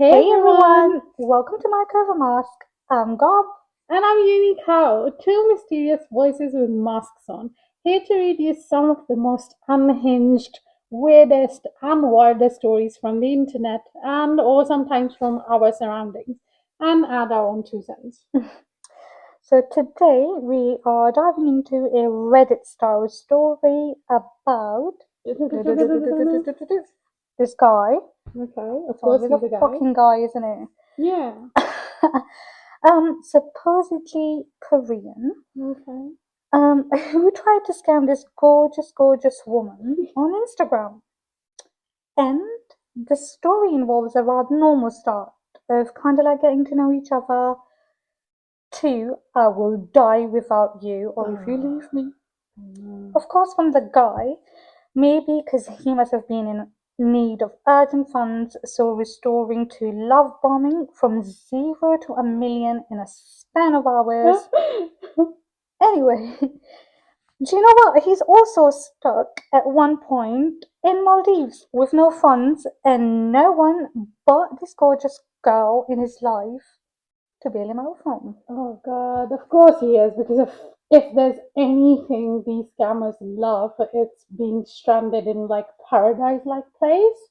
Hey Hey everyone, everyone, welcome to My Cover Mask. I'm Gob. and I'm Unique How, two mysterious voices with masks on, here to read you some of the most unhinged, weirdest, and wildest stories from the internet and or sometimes from our surroundings, and add our own 2 cents. So today we are diving into a Reddit style story about this guy. Okay, of It's course always a he's a guy. fucking guy, isn't it? Yeah. Supposedly Korean. Okay. Who tried to scam this gorgeous woman on Instagram. And the story involves a rather normal start of kind of like getting to know each other. Two, I will die without you, or if you Ah, leave me. no. Of course, from the guy, maybe because he must have been in need of urgent funds, so restoring to love bombing from 0 to 1 million in a span of hours. Anyway, do you know what? He's also stuck at one point in Maldives with no funds and no one but this gorgeous girl in his life to bail him out from. Oh God, of course he is, because if there's anything these scammers love, it's being stranded in like paradise-like place,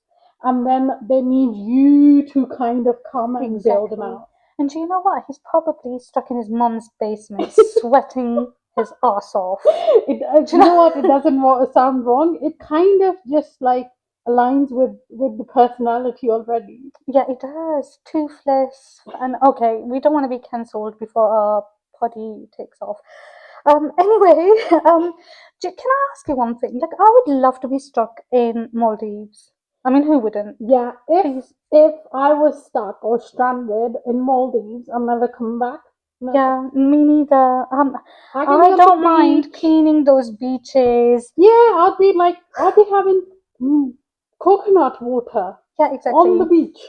and then they need you to kind of come and bail them Exactly. out. And do you know what? He's probably stuck in his mum's basement, sweating his ass off. Do You you know what? It know? doesn't sound wrong. It kind of just like aligns with the personality already. Yeah, it does. Toothless. And okay, we don't want to be cancelled before our potty takes off. Anyway, can I ask you one thing? Like, I would love to be stuck in Maldives. I mean, who wouldn't? Yeah, Please. if I was stuck or stranded in Maldives, I'll never come back. Never. Yeah, me neither. I can be I on the don't mind beach. cleaning those beaches. Yeah, I'll be having coconut water Yeah, on the exactly. beach.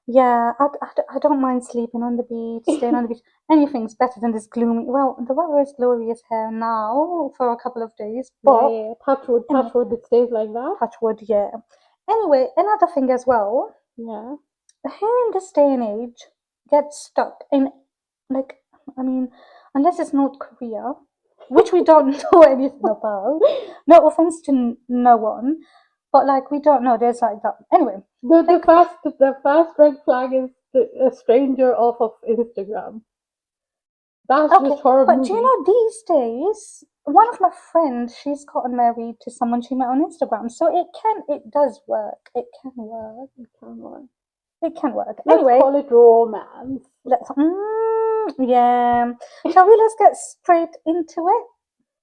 Yeah, I don't mind sleeping on the beach, staying on the beach. Anything's better than this gloomy. Well, the weather is glorious here now for a couple of days, Yeah, but yeah. anyway, Touch wood, it stays like that. touch wood, yeah. Anyway, another thing as well, Yeah. who in this day and age gets stuck in, like, I mean, unless it's North Korea, which we don't know anything about. No offense to no one, but like, we don't know. There's like that. Anyway, like, The first red flag is a stranger off of Instagram. That's okay, just horror but do you movie. know these days, one of my friends, she's gotten married to someone she met on Instagram. So it does work. It can work. Come on. It can work. Let's Anyway, call it romance. yeah. Shall we? Let's get straight into it.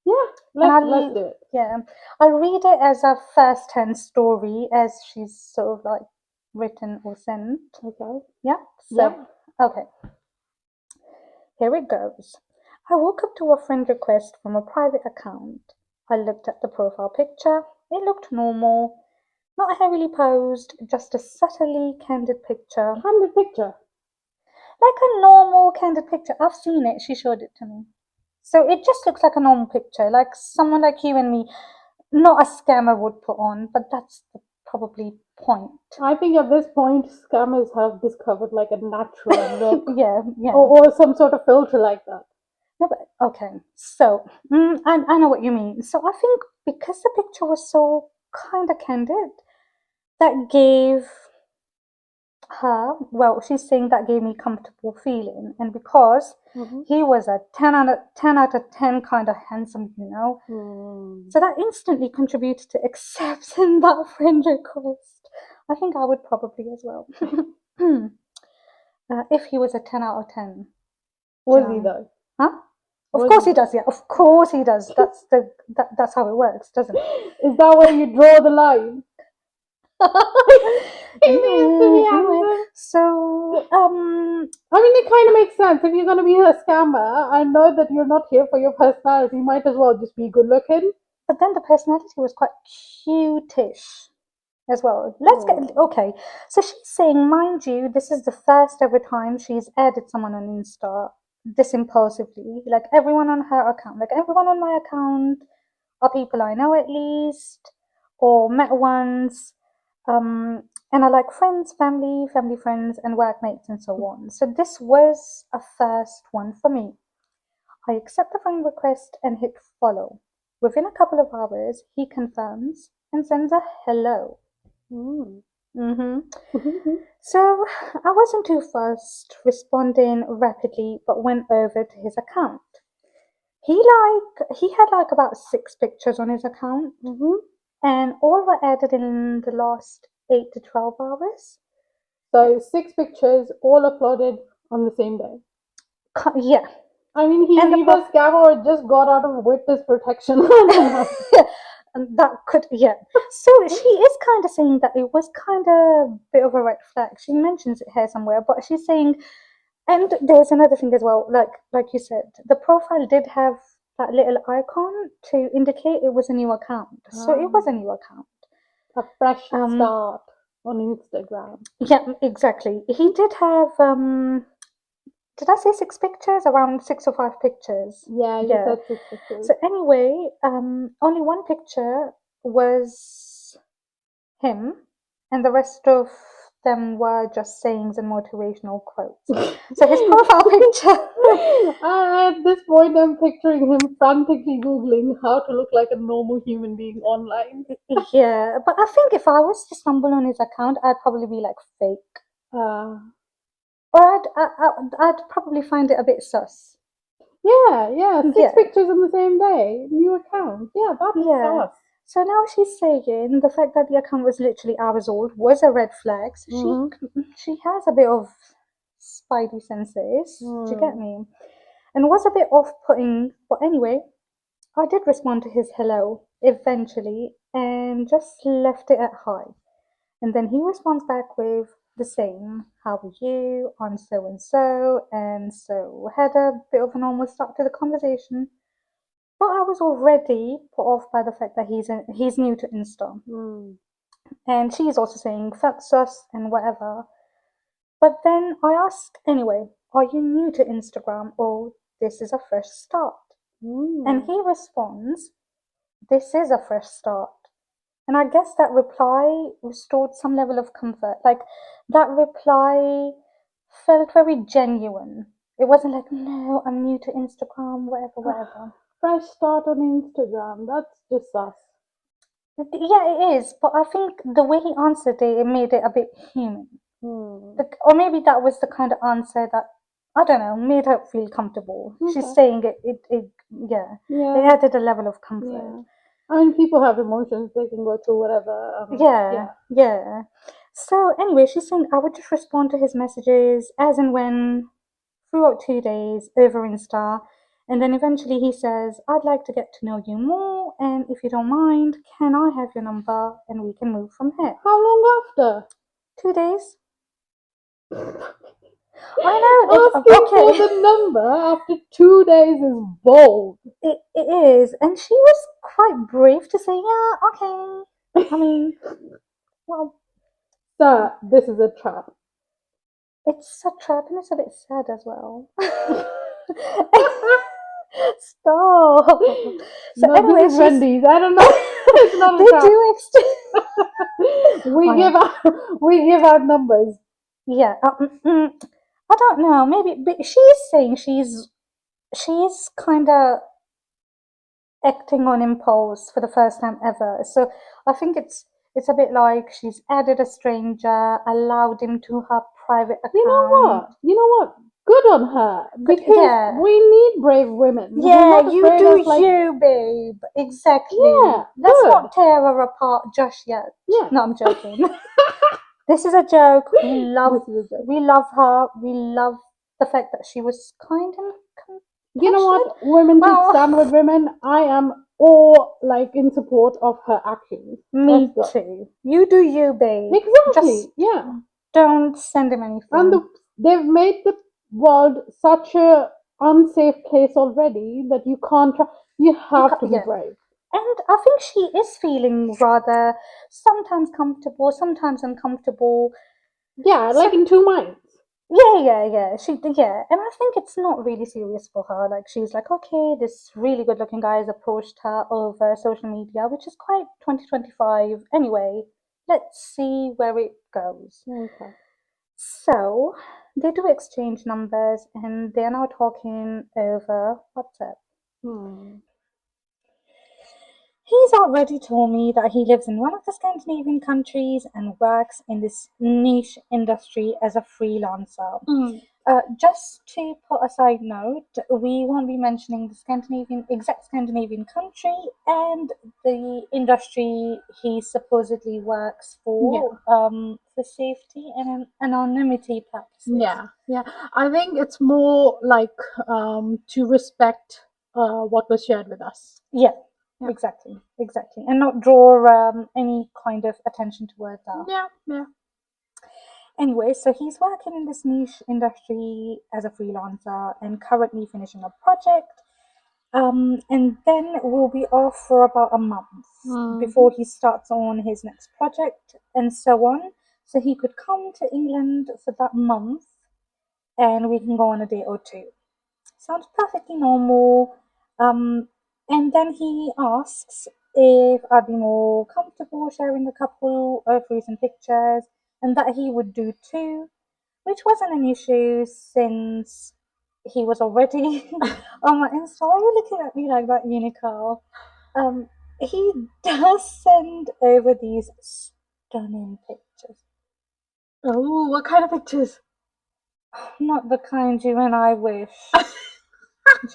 Yeah, And let's I'll, do it. yeah, I'll read it as a first-hand story as she's sort of like written or sent. Okay. Yeah. Yeah. So, okay. Here it goes. I woke up to a friend request from a private account. I looked at the profile picture. It looked normal, not heavily posed, just a subtly candid picture. Candid picture. Like a normal candid picture. I've seen it, she showed it to me. So it just looks like a normal picture, like someone like you and me, not a scammer would put on, but that's the probably point. I think at this point, scammers have discovered like a natural look, Yeah, yeah. or some sort of filter like that. No, but okay. So, I know what you mean. So I think because the picture was so kind of candid, that gave her, well, she's saying that gave me comfortable feeling. And because Mm-hmm. he was a 10 out of 10 kind of handsome, Hmm. so that instantly contributed to accepting that friend request. I think I would probably as well. If he was a 10 out of 10, do you Was he know? though? Huh? Of Was course he he though? does, yeah. Of course he does. That's how it works, doesn't it? Is that where you draw the line? He needs to be Anyway, handsome. so I mean, it kind of makes sense. If you're going to be a scammer, I know that you're not here for your personality. You might as well just be good looking. but then the personality was quite cutish as well. Let's get Oh. okay. So she's saying, mind you, this is the first ever time she's added someone on Insta this impulsively. Like everyone on her account, like everyone on my account are people I know at least or met once. And I like friends, family, friends, and workmates, and so on. So this was a first one for me. I accept the friend request and hit follow. Within a couple of hours, he confirms and sends a hello. Mm. Mm-hmm. So I wasn't too fussed, responding rapidly, but went over to his account. He had like about 6 pictures on his account, and all were added in the last 8 to 12 hours. So 6 pictures, all uploaded on the same day. Yeah, I mean, and he's the either scam or just got out of witness protection. I don't know. and that could, yeah. So she is kind of saying that it was kind of a bit of a red flag. She mentions it here somewhere, but she's saying, and there was another thing as well. Like you said, the profile did have that little icon to indicate it was a new account. So it was a new account. A fresh Um, start on Instagram. yeah, exactly. He did have did I say 6 pictures? Around 6 or 5 pictures. Yeah, you Yeah. said 6 pictures. So anyway, only one picture was him, and the rest of them were just sayings and motivational quotes. So his profile picture. At this point, I'm picturing him frantically Googling how to look like a normal human being online. Yeah, but I think if I was to stumble on his account, I'd probably be like fake, Uh, or I'd probably find it a bit sus. yeah, six Yeah, pictures on the same day, new account. Yeah, that is yeah. sus. So now she's saying the fact that the account was literally hours old was a red flag. So she has a bit of spidey senses. Do you get me? And was a bit off-putting. But anyway, I did respond to his hello eventually and just left it at hi. And then he responds back with the same, how are you? I'm so and so. And so had a bit of a normal start to the conversation. But I was already put off by the fact that he's new to Insta. And she's also saying fuck sus and whatever. But then I ask anyway, are you new to Instagram or this is a fresh start? And he responds, this is a fresh start. And I guess that reply restored some level of comfort. Like that reply felt very genuine. It wasn't like, no, I'm new to Instagram, whatever. Fresh start on Instagram. That's just sus. Yeah, it is, but I think the way he answered it, it made it a bit human. Or maybe that was the kind of answer that, I don't know, made her feel comfortable. She's Okay. saying yeah, it Yeah. added a level of comfort. Yeah. I mean, people have emotions. They can go through whatever. Yeah. So anyway, she's saying I would just respond to his messages as and when throughout 2 days over Insta. And then eventually he says, I'd like to get to know you more. And if you don't mind, can I have your number and we can move from here? How long after? 2 days. I know. Asking for Okay. the number after 2 days is bold. It is. And she was quite brave to say, yeah, okay. I mean, well, Sir, this is a trap. it's a trap and it's a bit sad as well. Stop. So No, anyway, this is Wendy's. I don't know. It's not a they trap. do extra. we give out numbers. Yeah. I don't know. Maybe but she's saying she's kind of acting on impulse for the first time ever. So I think it's a bit like she's added a stranger, allowed him to her private account. You know what? Good on her. Because Yeah. we need brave women. We're Yeah, not you afraid do of, like, you, babe. Exactly. yeah, Let's good. not tear her apart just yet. Yeah. No, I'm joking. This is a joke. We love This is a joke. we love her. We love the fact that she was kind and You know compassionate. what? Women should Well, stand with women. I am all like in support of her actions. me Let's go. too. You do you, babe. Exactly. Just Yeah. don't send him anything. And they've made the world such a unsafe place already that you can't try. You have to be Yeah. brave. And I think she is feeling rather sometimes comfortable, sometimes uncomfortable. Yeah, like So in two minds. yeah. And I think it's not really serious for her. Like she's like, okay, this really good-looking guy has approached her over social media, which is quite 2025 anyway. let's see where it goes. Okay. So they do exchange numbers and they're now talking over WhatsApp. Hmm. He's already told me that he lives in one of the Scandinavian countries and works in this niche industry as a freelancer. Hmm. Just to put a side note, we won't be mentioning the exact Scandinavian country and the industry he supposedly works Yeah. for safety and anonymity purposes. Yeah. Yeah. I think it's more like to respect what was shared with us. Yeah, Yeah. exactly, and not draw any kind of attention towards that. Yeah. Yeah. Anyway, so he's working in this niche industry as a freelancer and currently finishing a project. And then we'll be off for about a month Mm-hmm. before he starts on his next project and so on. So he could come to England for that month and we can go on a date or two. Sounds perfectly normal. Um, and then he asks if I'd be more comfortable sharing a couple of recent pictures and that he would do too, which wasn't an issue since he was already on my Insta. Why are you looking at me like that, Unical? He does send over these stunning pictures. Oh, what kind of pictures? Not the kind you and I wish. Do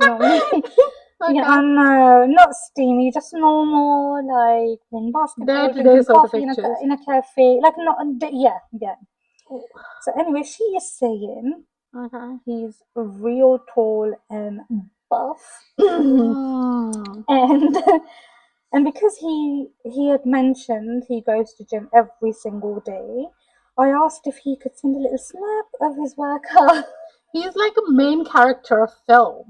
you know what I mean? Yeah, Okay. I know. Not steamy, just normal, like playing basketball, Day-to-day drinking sort of coffee pictures. in a cafe. Like, not, yeah, yeah. Oh, So, anyway, she is saying okay. he's real tall and buff. Mm. and and because he had mentioned he goes to gym every single day, I asked if he could send a little snap of his workout. He's like a main character of film.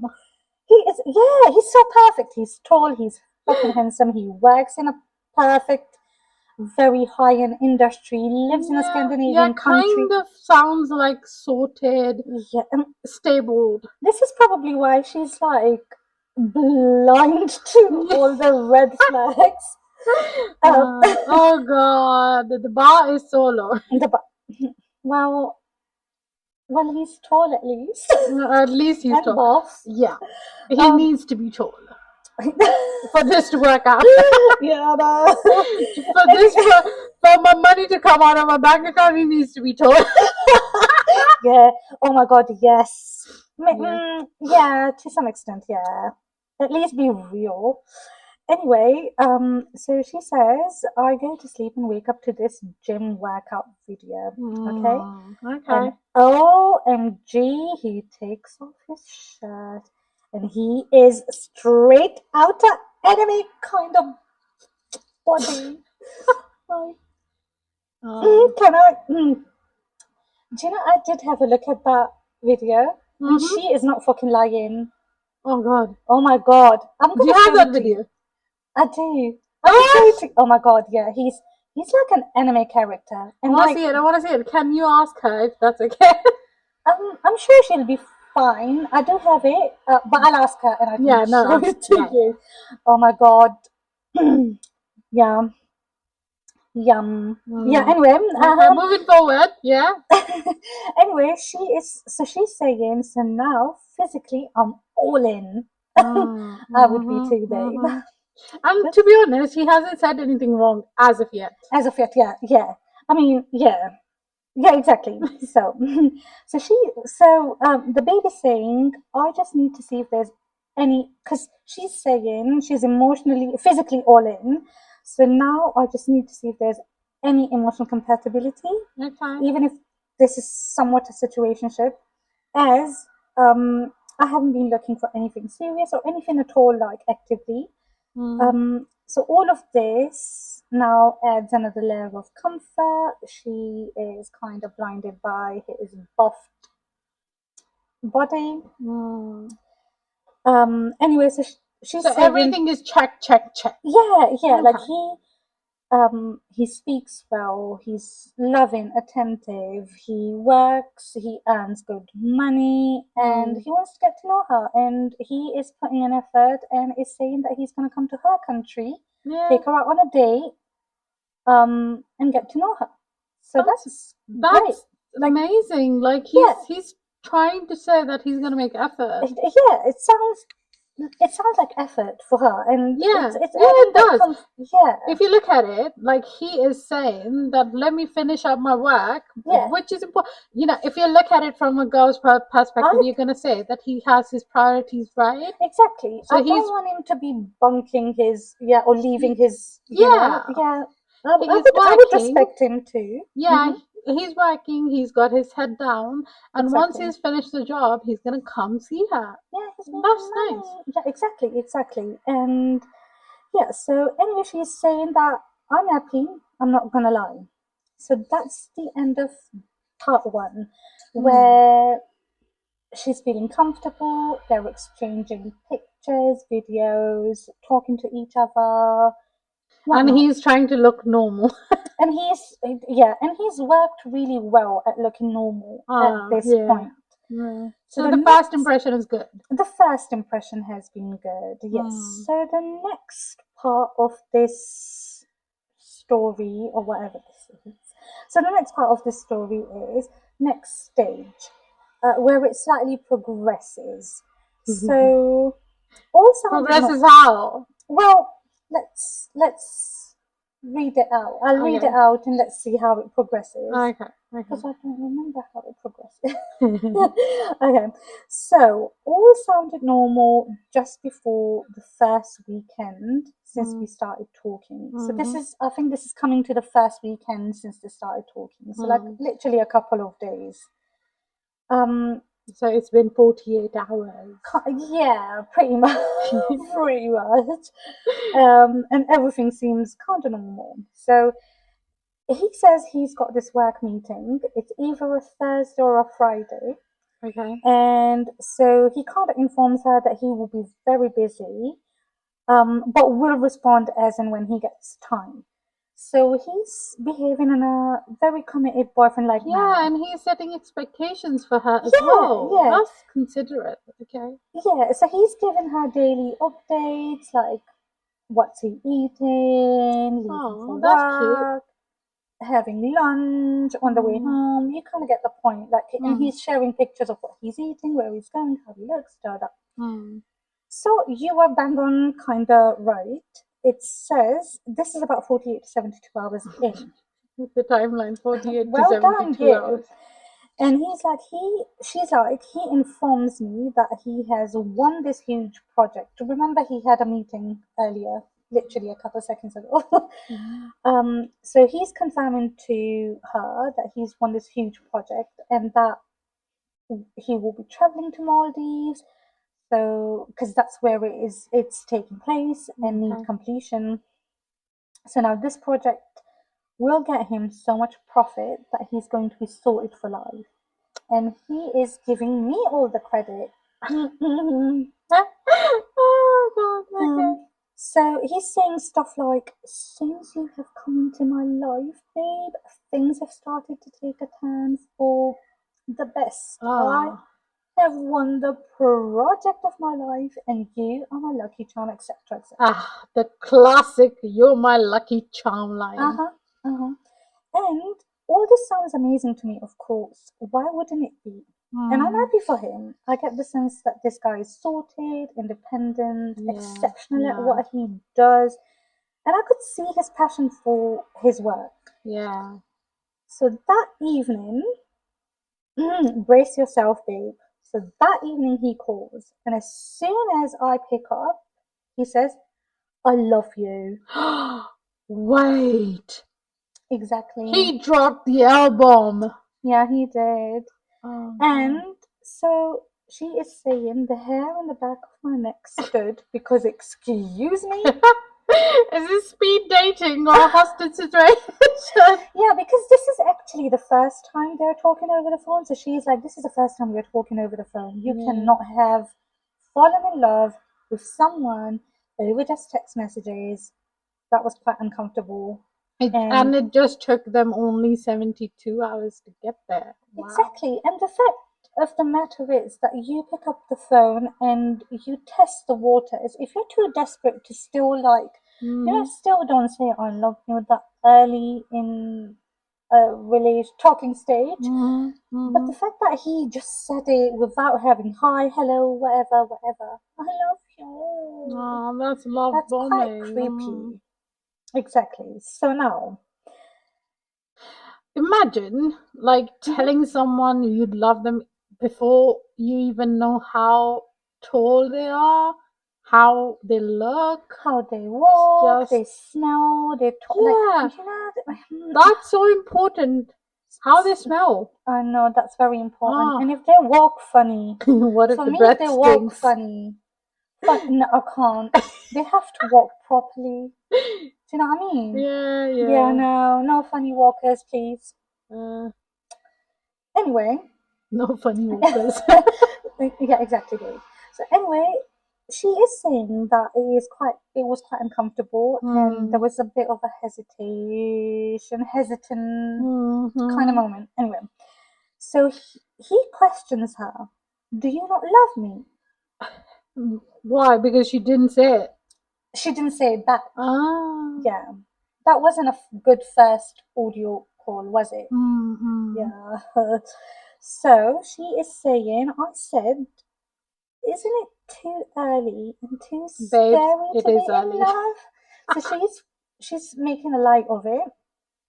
He is, yeah, he's so perfect. He's tall, he's fucking handsome, he works in a perfect, very high-end industry, he lives in a Yeah, yeah, Scandinavian country. kind of sounds like sorted, Yeah, and stabled. this is probably why she's like blind to all the red flags. um, Oh god, the bar is so low. the, well, well, he's tall at least. At least he's And tall. buff. Yeah, he Um, needs to be tall for this to work out. yeah, no. For this, for my money to come out of my bank account, he needs to be tall. Yeah. Oh my God. Yes. Yeah. Yeah. To some extent. Yeah. At least be real. Anyway, so she says, I go to sleep and wake up to this gym workout video. Okay. And Okay. OMG, he takes off his shirt and he is straight out of enemy kind of body. Like, can I? Do you know, I did have a look at that video and Mm-hmm. she is not fucking lying. Oh god. Oh my God. I'm Do you gonna have show that it to you. video? I do. I can show it to you. Oh my God, yeah. He's like an anime character. I And want to like, see it. I want to see it. Can you ask her if that's okay? I'm sure she'll be fine. I do have it, but I'll ask her and I can Yeah. show No. it to Yeah. you. Oh my God. Yeah. Yum. Yeah, Mm. anyway, Okay. Moving forward. Yeah. anyway, she's saying, so now physically I'm all in. I would be too, babe. And to be honest, he hasn't said anything wrong as of yet. As of yet, yeah, yeah. I mean, yeah, yeah, exactly. So, the baby's saying, I just need to see if there's any, because she's saying she's emotionally, physically all in. So now I just need to see if there's any emotional compatibility, Okay. even if this is somewhat a situationship, as I haven't been looking for anything serious or anything at all, like actively. So all of this now adds another layer of comfort. She is kind of blinded by his buff body. Mm. Anyway, so she's So saying, everything is check, check, check. yeah, like Okay. he speaks well, he's loving, attentive, he works, he earns good money, and he wants to get to know her, and he is putting an effort and is saying that he's going to come to her country, Yeah. take her out on a date. and get to know her. So that's great. That's Like, amazing. Like yeah, he's trying to say that he's gonna make effort. yeah, it sounds like effort for her, and Yeah, it's yeah, adding it that does. yeah, If you look at it, like he is saying that let me finish up my work, yeah. which is important. You know, if you look at it from a girl's perspective, I you're gonna say that he has his priorities right. exactly. So I he's don't want him to be bunking his or leaving his yeah, yeah. he's I would working. respect him too. Yeah, he's working. He's got his head down, and once Exactly. he's finished the job, he's gonna come see her. Yeah, he's That's making nice. money. Yeah, exactly. And yeah, so anyway, she's saying that I'm happy, I'm not gonna lie. So that's the end of part one, Hmm. where she's feeling comfortable, they're exchanging pictures, videos, talking to each other, And whatnot. he's trying to look normal. And he's worked really well at looking normal at Ah, this yeah. point. Yeah. So So the the first next impression is good. the first impression has been good, yes. Hmm. So the next part of this story, or whatever this is, so the next part of this story is next stage, where it slightly progresses. So all sounded Progress not is how? well. Let's read it out. I'll read it Okay. out and let's see how it progresses, Okay. because Okay. I don't remember how it progresses. Okay, so all sounded normal just before the first weekend since we started talking. So Mm-hmm. I think this is coming to the first weekend since they started talking. So like Mm. literally a couple of days. Um, So it's been 48 hours. yeah, pretty much, pretty much. And everything seems kind of normal. So he says he's got this work meeting. It's either a Thursday or a Friday. Okay. And so he kind of informs her that he will be very busy, but will respond as and when he gets time. So he's behaving in a very committed boyfriend like Yeah, manner. and he's setting expectations for her as Yeah, well. yeah, That's considerate. Okay. yeah. So he's giving her daily updates like what's he eating, leaving for Oh, that's cute. work, having lunch on the way Mm. home. You kind of get the point. Like, and Mm. he's sharing pictures of what he's eating, where he's going, how he looks, da da. Mm. So you were bang on, kind of right. It says this is about 48 to 72 hours in. The timeline 48 to Well done, 72 you. hours. And she's like, he informs me that he has won this huge project. Remember, he had a meeting earlier, literally a couple of seconds ago. Mm. So he's confirming to her that he's won this huge project and that he will be traveling to Maldives. So, because that's where it's taking place and need Okay. completion. So now this project will get him so much profit that he's going to be sorted for life. And he is giving me all the credit. Oh God. Okay. So he's saying stuff like, since you have come into my life, babe, things have started to take a turn for the best. I Oh. have won the project of my life, and you are my lucky charm, etc., etc. Ah, the classic "You're my lucky charm" Uh line. huh, uh huh. And all this sounds amazing to me, of course. Why wouldn't it be? And I'm Mm. happy for him. I get the sense that this guy is sorted, independent, Yeah. exceptional at Yeah. what he does, and I could see his passion for his work. Yeah. So that evening, brace yourself, babe. So that evening he calls, and as soon as I pick up, he says, I love you. Wait. Exactly. He dropped the album. Yeah, he did. Oh God. And so she is saying the hair on the back of my neck stood because, excuse me? Is this speed dating or a hostage situation? Yeah, because this is actually the first time they're talking over the phone. So she's like, this is the first time we're talking over the phone. You Yeah. cannot have fallen in love with someone over just text messages. That was quite uncomfortable. And And it just took them only 72 hours to get there. Wow. exactly. And the fact of the matter is that you pick up the phone and you test the waters. If you're too desperate to still like Still don't say I love you that early in a talking stage. But the fact that he just said it without having hi, hello, whatever, I love you. Oh, that's love That's quite bombing. creepy. Exactly. So now, Imagine like telling someone you'd love them before you even know how tall they are, how they look. how they walk, Just they smell, they talk, yeah, like, that's so important. How they smell. I know that's very important. Ah, And if they walk funny, what if for the me, if breath they walk stinks? funny, no, I can't. They have to walk properly. Do you know what I mean? Yeah, Yeah, yeah. no funny walkers, please. Uh, Anyway, no funny walkers. yeah, exactly, Dave. So anyway, she is saying that it was quite uncomfortable, and there Hmm. was a bit of a hesitant kind of Hmm. moment. Anyway, so he questions her, "Do you not love me?" Why? Because she didn't say it. She didn't say it back. Ah. Yeah, that wasn't a good first audio call, was it? Mm-hmm. Yeah. So she is saying, I said, isn't it too early and too Babes, scary it to be is in early. love? So she's making a light of it,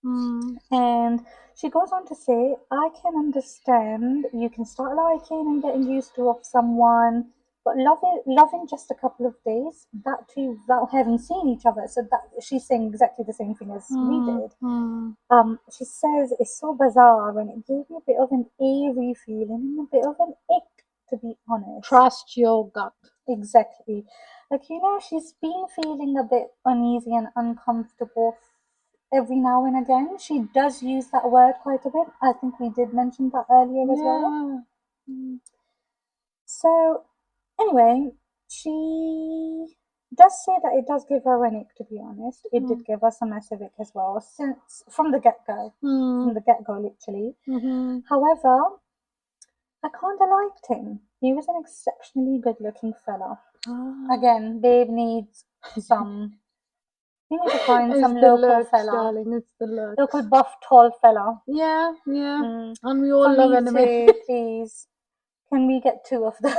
Mm. and she goes on to say, I can understand you can start liking and getting used to of someone, but loving just a couple of days, that too without having seen each other. So that she's saying exactly the same thing as we Mm. did. Mm. She says it's so bizarre and it gave me a bit of an eerie feeling and a bit of an ick, to be honest. Trust your gut. Exactly. Like, she's been feeling a bit uneasy and uncomfortable every now and again. She does use that word quite a bit. I think we did mention that earlier as well. Yeah. So, anyway, she does say that it does give her an ick, to be honest. It did give us a massive ick as well, since from the get go. From the get go, literally. Mm-hmm. However, I kinda liked him. He was an exceptionally good looking fella. Ah. Again, babe needs some. You need to find It's some the local looks, fella. darling. It's the looks. Local buff, tall fella. Yeah, yeah. And we For all love me anime. too, please. Can we get two of them?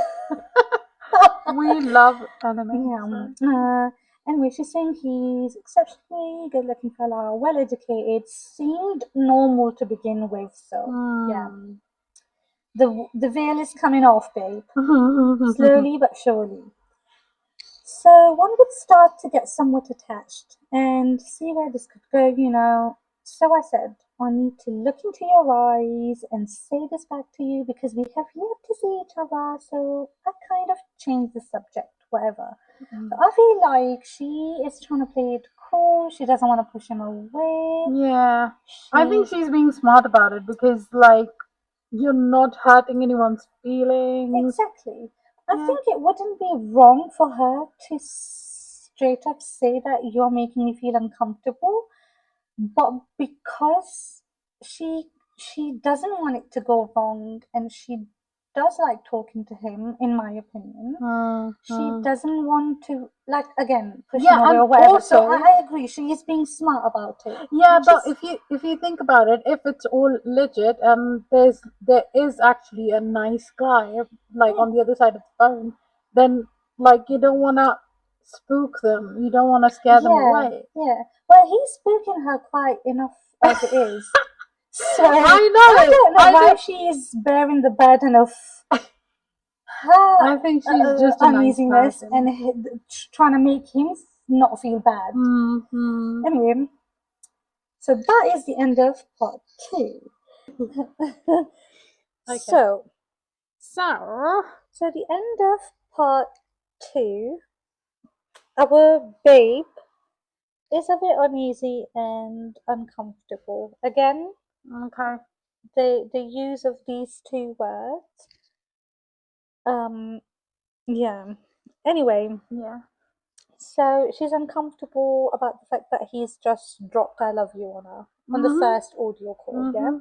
We love anime. Yeah. So. Anyway, she's saying he's exceptionally good looking fella, well educated, seemed normal to begin with, so yeah. The veil is coming off, babe. Slowly but surely. So one would start to get somewhat attached and see where this could go. So I said, I need to look into your eyes and say this back to you because we have yet to see each other. So I kind of changed the subject, whatever. But I feel like she is trying to play it cool. She doesn't want to push him away. Yeah. I think she's being smart about it because, like, you're not hurting anyone's feelings. Exactly. I think it wouldn't be wrong for her to straight up say that you're making me feel uncomfortable, but because she doesn't want it to go wrong and she does like talking to him, in my opinion. She doesn't want to, like, again, push him away and or whatever. So also, I agree. She is being smart about it. yeah, which but is- if you think about it, if it's all legit and there is actually a nice guy like on the other side of the phone, then like you don't wanna spook them, you don't wanna scare them yeah, away. yeah. Well, he's spooking her quite enough as it is. So I I know, don't know why she is bearing the burden of her I think she's just a nice uneasiness person. and trying to make him not feel bad. Mm-hmm. Anyway, so that is the end of part 2. Okay. So So the end of part 2, our babe is a bit uneasy and uncomfortable. Again, okay. the use of these two words. Yeah. Anyway, Yeah. so she's uncomfortable about the fact that he's just dropped "I love you" on her on the first audio call. Yeah.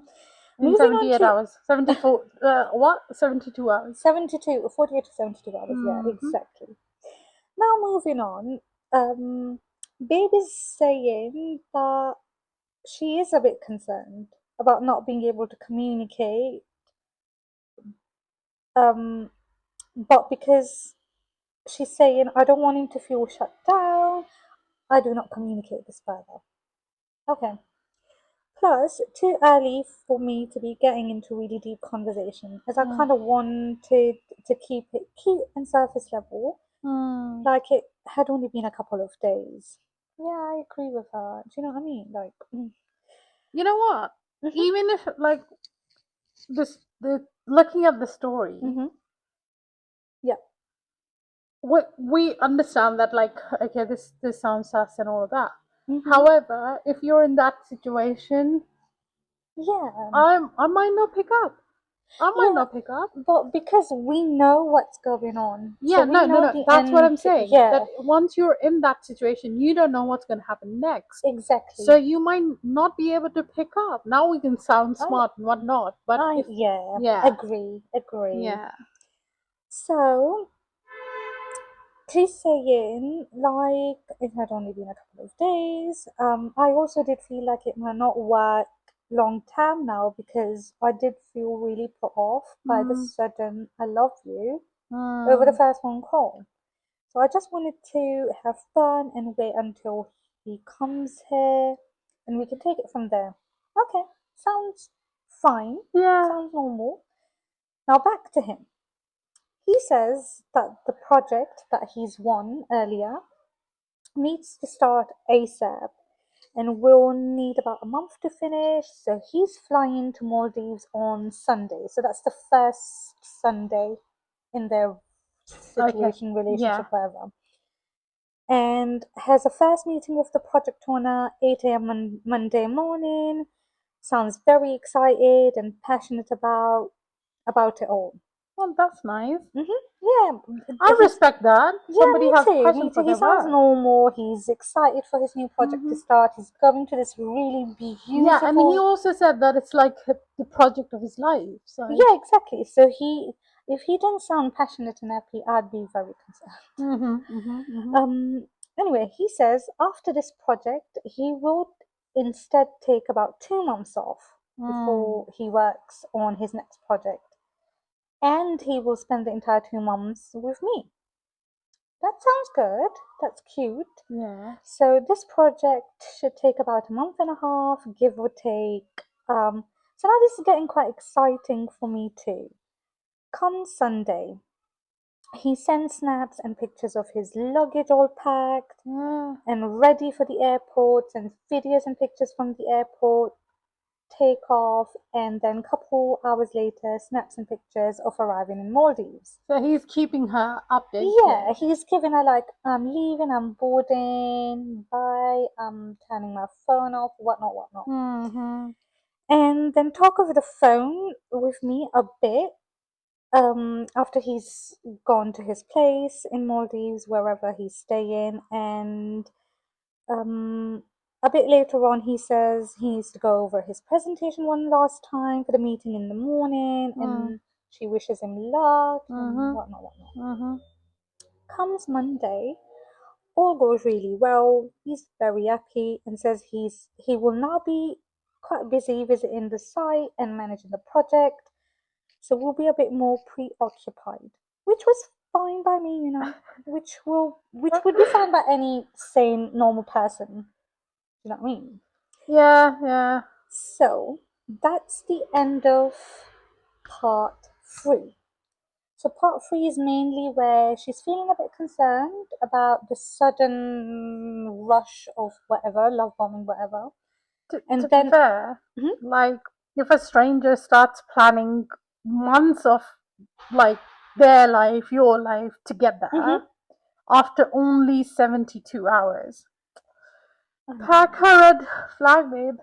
In Moving on 78 to hours. 74 what? 72 hours. 48 to 72 hours. Yeah, exactly. Now moving on. Babe is saying that she is a bit concerned about not being able to communicate, um, but because she's saying, I don't want him to feel shut down, I do not communicate this further. Okay. Plus, too early for me to be getting into really deep conversation, as I Mm. kind of wanted to keep it cute and surface level, Mm. like it had only been a couple of days. Yeah, I agree with her. Do you know what I mean? Like, You know what? mhm, Even if like the looking at the story, mhm, yeah, we understand that like okay, this sounds sus and all of that. mhm, However, if you're in that situation, yeah, I might not pick up. I might yeah. not pick up. But because we know what's going on, so Yeah, we no, no, know no. the That's what end. I'm saying. That Yeah, once you're in that situation, you don't know what's going to happen next. So exactly. you might not be able to pick up. Now we can sound I, smart and whatnot, but if yeah, yeah, agree. yeah, So, she's saying, like, it had only been a couple of days. I also did feel like it might not work long term now because I did feel really put off by the mm, sudden I love you over the mm, first phone call. So I just wanted to have fun and wait until he comes here and we can take it from there. Okay, sounds fine, yeah. sounds normal. Now back to him. He says that the project that he's won earlier needs to start ASAP and will need about a month to finish. So he's flying to Maldives on Sunday. So that's the first Sunday in their Okay, situation, yeah. relationship, whatever. And has a first meeting with the project owner 8 a.m. Monday morning. Sounds very excited and passionate about it all. Well, that's nice. Yeah, I he's respect that. yeah, Somebody me has too. passion Me too. for He their sounds work. normal. He's excited for his new project to Hmm. start. He's going to this really Yeah, and he beautiful. also said that it's like the project of his life. So, Yeah, exactly. So if he didn't sound passionate and happy, I'd be very concerned. hmm, hmm, hmm. Um. Anyway, he says after this project, he will instead take about 2 months off Mm. before he works on his next project, and he will spend the entire 2 months with me. That sounds good. That's cute. Yeah. So this project should take about a month and a half, give or take. So now this is getting quite exciting for me too. Come Sunday, he sends snaps and pictures of his luggage all packed Yeah. and ready for the airport, and videos and pictures from the airport, take off, and then a couple hours later, snaps and pictures of arriving in Maldives. So he's keeping her Yeah, updated. he's giving her like, I'm leaving, I'm boarding, bye, I'm turning my phone off, whatnot, whatnot. Hmm. And then talk over the phone with me a bit after he's gone to his place in Maldives, wherever he's staying. And um, a bit later on, he says he needs to go over his presentation one last time for the meeting in the morning, Mm. and she wishes him luck and Hmm. whatnot, whatnot. Hmm. Comes Monday, all goes really well. He's very happy and says he will now be quite busy visiting the site and managing the project, so we'll be a bit more preoccupied, which was fine by me, which would be fine by any sane normal person. You know what I mean? Yeah, yeah. So that's the end of part 3. So part 3 is mainly where she's feeling a bit concerned about the sudden rush of whatever, love bombing, whatever. To And be then, fair, mhm, like if a stranger starts planning months of like their life, your life to get mhm, there after only 72 hours, I know. pack her red flag, babe.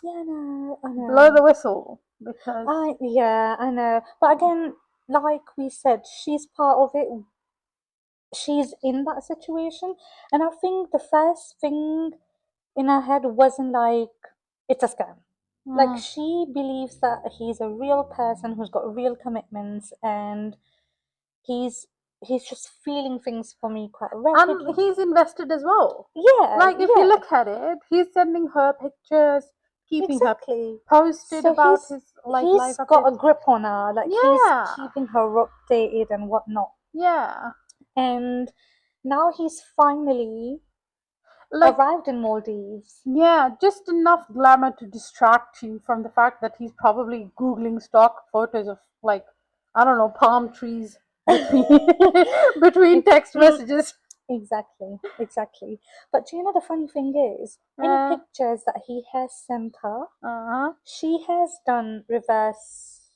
Yeah, I know, I Blow know. the whistle because Yeah, I know. But again, like we said, she's part of it. She's in that situation. And I think the first thing in her head wasn't like, it's a scam. Like, mm, she believes that he's a real person who's got real commitments and he's he's just feeling things for me quite And rapidly. he's invested as well. Yeah, Like, if you yeah, look at it, he's sending her pictures, keeping her exactly. posted So about his life he's got a updates. grip on her, like he's Yeah, keeping her updated and whatnot. yeah. And now he's finally Like, arrived in Maldives. yeah, just enough glamour to distract you from the fact that he's probably Googling stock photos of, like, I don't know, palm trees between between text messages. Exactly, exactly. But do you know the funny thing is, any Uh, pictures that he has sent her, uh-huh. she has done reverse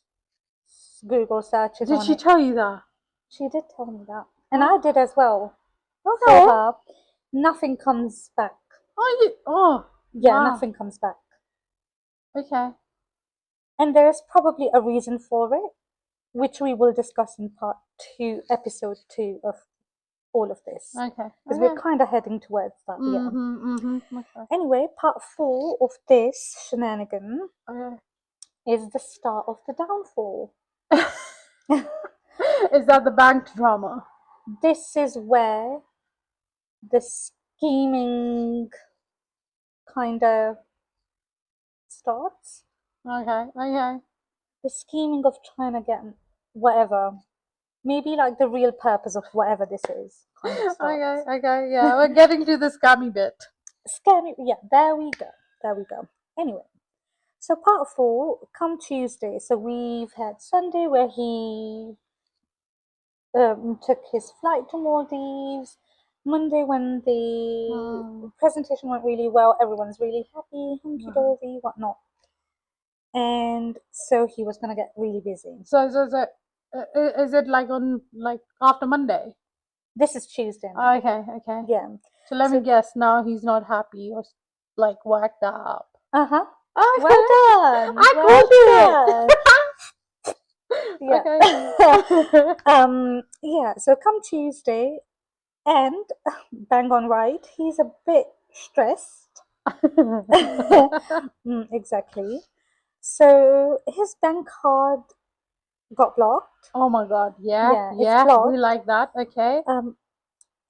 Google searches Did on she it. tell you that? She did tell me that. And I Oh, did as well for okay. her. Nothing comes back. Oh, Yeah, wow. nothing comes back. Okay. And there is probably a reason for it, which we will discuss in part 2, episode 2 of all of this. Okay. Because we're Okay. kind of heading towards that, yeah. Okay. Anyway, part 4 of this shenanigan Okay. is the start of the downfall. Is that the bank drama? This is where the scheming kind of starts. Okay. Okay. The scheming of trying to get whatever, maybe like the real purpose of whatever this is, kind of starts. Okay. Okay. Yeah, we're getting to the scammy bit. Scammy, yeah, there we go. There we go. Anyway, so part 4, come Tuesday. So we've had Sunday where he took his flight to Maldives. Monday, when the presentation went really well, everyone's really happy, hunky dory, whatnot. And so he was gonna get really busy. So, is it like on, like, after Monday? This is Tuesday now. Okay. Okay. Yeah. So let me So- guess. Now he's not happy or like whacked up. Uh-huh. Okay. Well done. I Well called done. Yeah. it. Okay. Yeah, so come Tuesday, and bang on right, he's a bit stressed. Exactly. So his bank card got blocked. Oh my God. Yeah. Yeah, it's Yeah. We blocked. like that. Okay.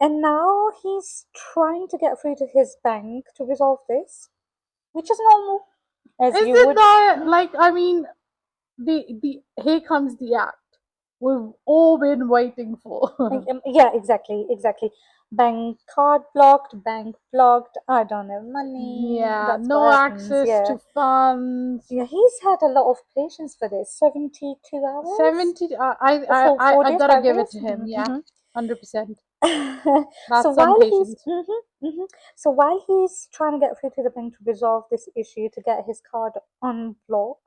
And now he's trying to get through to his bank to resolve this, which is normal, as Is you it would. not like, I mean, the here comes the act we've all been waiting for. Yeah, exactly. Bank card blocked, bank blocked. I don't have money. Yeah, That's no what happens. access Yeah, to funds. yeah. He's had a lot of patience for this. 72 hours. 70. For 4 I days, gotta 5 give it days. to him. Yeah, 100%. So That's some patience. So while he's trying to get through to the bank to resolve this issue to get his card unblocked,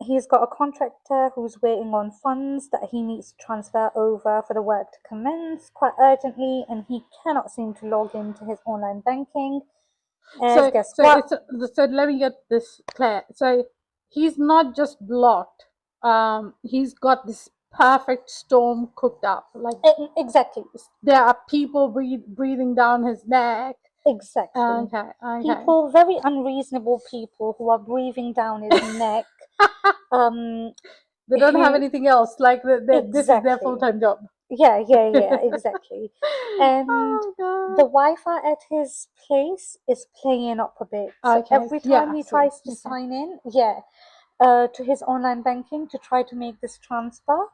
he's got a contractor who's waiting on funds that he needs to transfer over for the work to commence quite urgently, and he cannot seem to log into his online banking. As guess what? So let me get this clear. So he's not just blocked. He's got this perfect storm cooked up. Like, Exactly. there are people breathing down his neck. Exactly. Okay. People, very unreasonable people who are breathing down his neck. They don't have who- anything else. Like, this is their Exactly. full-time job. Yeah, exactly. And Oh God. the Wi-Fi at his place is playing up a bit. So Okay. every time Yeah. he So, tries to okay. sign in, to his online banking to try to make this transfer,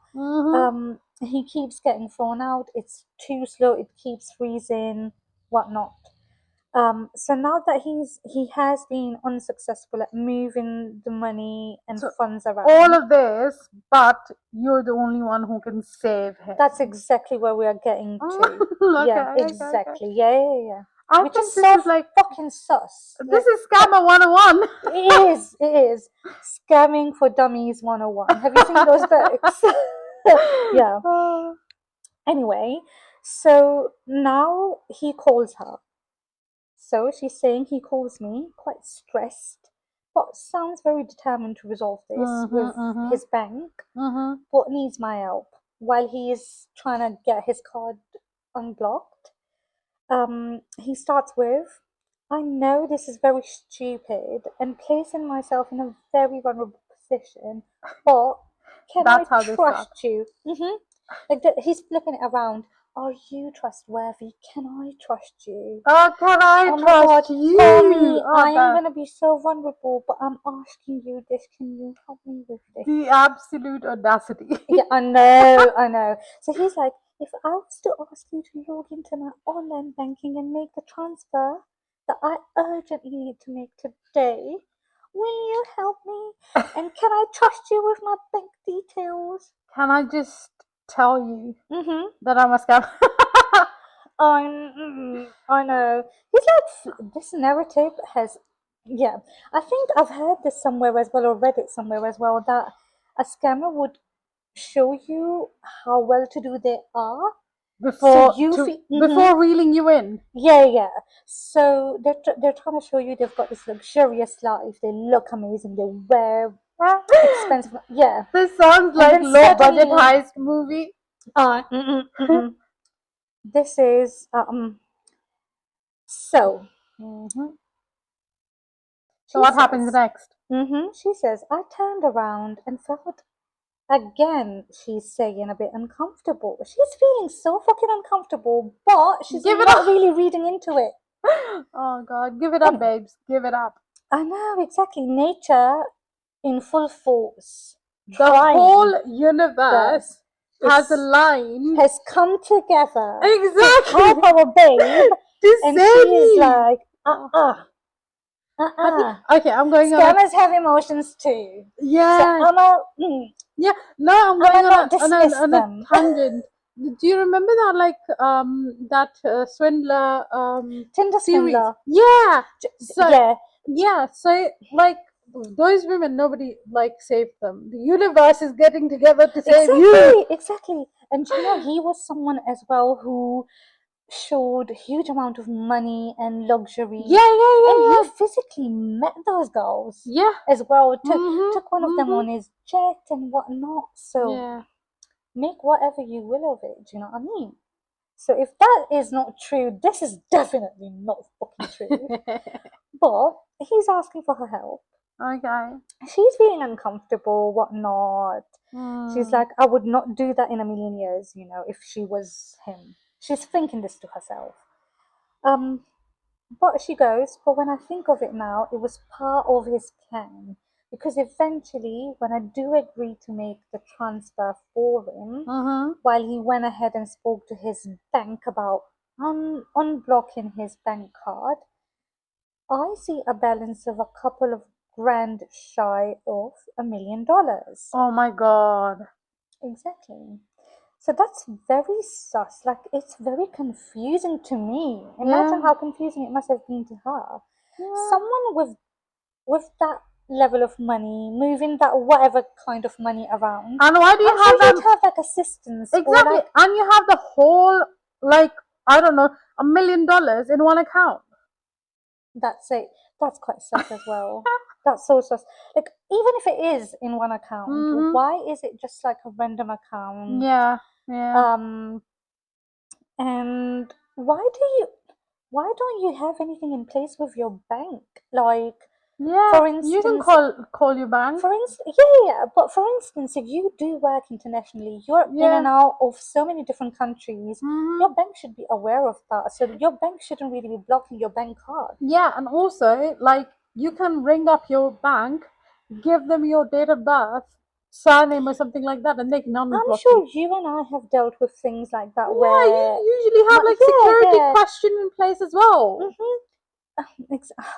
he keeps getting thrown out. It's too slow. It keeps freezing, whatnot. So now that he has been unsuccessful at moving the money and So funds around, all of this, but you're the only one who can save him. that's exactly where we are getting to. Yeah, Okay. exactly. Yeah. I Which think is this so is like fucking sus. this is Scammer 101. It is. Scamming for Dummies 101. Have you seen those books? Yeah. Anyway, so now he calls her. So she's saying he calls me, quite stressed, but sounds very determined to resolve this with his bank, but needs my help while he is trying to get his card unblocked. He starts with, I know this is very stupid and placing myself in a very vulnerable position, but can That's I how they trust start. you? Like he's flipping it around. Are you trustworthy? Can I trust you? Oh, can I Oh my God, trust you? for me, Oh, I am God. gonna be so vulnerable, but I'm asking you this. Can you help me with this? The absolute audacity. Yeah, I know, I know. So he's like, if I was to ask you to log into my online banking and make the transfer that I urgently need to make today, will you help me? And can I trust you with my bank details? Can I just tell you Mm-hmm. that I'm a scam? I know. He's like, this narrative has, yeah. I think I've heard this somewhere as well, or read it somewhere as well, that a scammer would show you how well to do they are. So you feel, before reeling you in. yeah, yeah. So they're trying to show you they've got this luxurious life. They look amazing. They wear expensive, yeah. This sounds And like then low budget suddenly, heist movie. this is so. Mhm. So She what happens says, next? she says, I turned around and felt again, she's saying, a bit uncomfortable. She's feeling so fucking uncomfortable, but she's Give it not up. really reading into it. Oh God, give it up, Anyway, babes. Give it up. I know exactly. Nature in full force, The trying whole universe has is aligned has come together to help exactly our babe, to and she save is you. like, Okay, okay, I'm going on a Scammers have emotions too. So yeah, yeah. No, I'm going I'ma on not dismiss on a them. tangent. Do you remember that that swindler Tinder series? swindler. Yeah. So Yeah, yeah, so like those women, nobody like saved them. The universe is getting together to save you. exactly. And you know, he was someone as well who showed a huge amount of money and luxury, Yeah, yeah, and he yeah, physically met those girls yeah, yeah. as well. Mhm, Took one of them mhm. on his jet and whatnot. So Yeah. make whatever you will of it. Do you know what I mean? So if that is not true, this is definitely not fucking true. But he's asking for her help. Okay. She's feeling uncomfortable, whatnot. She's Hmm. like, I would not do that in a million years, if she was him. She's thinking this to herself. Um, but she goes, but when I think of it now, it was part of his plan. Because eventually, when I do agree to make the transfer for him, Mhm. while he went ahead and spoke to his bank about unblocking his bank card, I see a balance of a couple of grand shy of $1 million. Oh my God. Exactly. So that's very sus. Like, it's very confusing to me. Imagine Yeah. how confusing it must have been to her. Yeah. Someone with that level of money, moving that whatever kind of money around, And why do I'm you sure have you'd them have like assistants or exactly? like, And you have the whole like I don't know $1 million in one account. that's it. That's quite sus as well. That's so sus. Like, even if it is in one account, Mhm. why is it just like a random account? Yeah. Yeah. Um, and why don't you have anything in place with your bank? Like, Yeah. for You can instance, call your bank. yeah, but for instance, if you do work internationally, you're in Yeah. and out of so many different countries. Mhm. Your bank should be aware of that, so your bank shouldn't really be blocking your bank card. Yeah, and also like you can ring up your bank, give them your date of birth, surname or something like that, and they can I'm unblock you. sure you and I have dealt with things like that Yeah, where, you usually have like yeah, security yeah. question in place as well.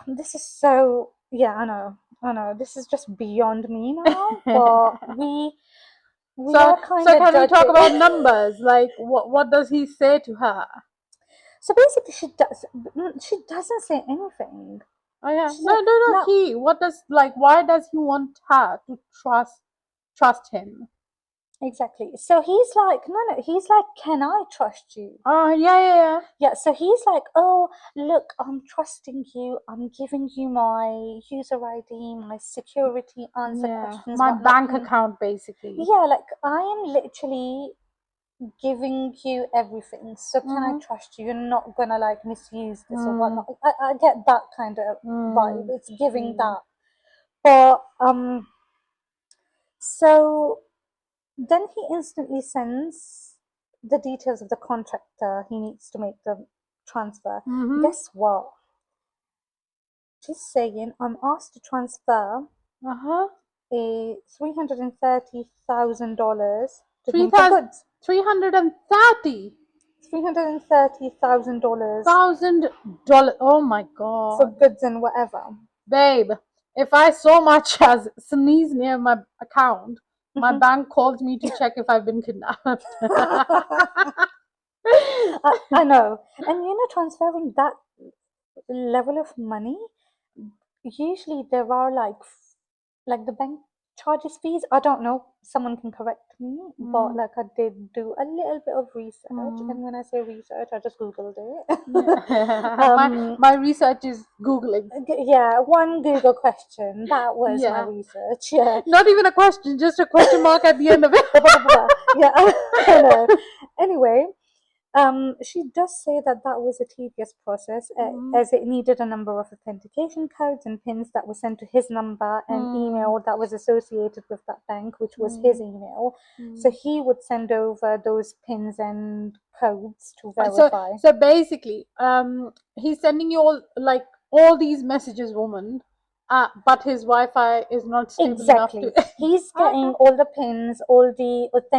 This is so, yeah, I know. This is just beyond me now, but we So are kind so of can we talk judging. about numbers? Like what does he say to her? So basically, she doesn't say anything. Oh yeah. She No, said, no, no. "No, He what does like why does he want her to trust him? exactly." So he's like, "No, no." He's like, "Can I trust you?" Oh yeah, yeah, yeah. Yeah. So he's like, "Oh, look, I'm trusting you. I'm giving you my user ID, my security answer Yeah. questions, My whatnot." bank account basically. Yeah, like I am literally giving you everything. So can I Mm-hmm. trust you? You're not gonna like misuse this or Mm, whatnot. I get that kind of vibe. mm, It's giving mm. that. But so Then he instantly sends the details of the contractor he needs to make the transfer. Mm-hmm. Guess what? She's saying, I'm asked to transfer Uh-huh. a $330,000 to Three him for thousand goods. 330 $330,000 $1,000. Oh my for God. goods and whatever. Babe, if I so much as sneeze near my account, my Mhm. bank calls me to check if I've been kidnapped. I know. And transferring that level of money, usually there are like the bank charges fees. I don't know. Someone can correct me, but Mm, like I did do a little bit of research, mm. and when I say research, I just googled it. Yeah. My research is Googling. Yeah, one Google question. That was my Yeah. research. Yeah. Not even a question, just a question mark at the end of it. Yeah, I know. Anyway, she does say that that was a tedious process, Mm, as it needed a number of authentication codes and pins that were sent to his number and mm, email that was associated with that bank, which was his mm, email. So mm. he would send over those pins and codes to So verify. so basically, he's sending you all these messages, woman, but his Wi-Fi is not stable enough to. Exactly. He's Okay. getting all the pins, all the And this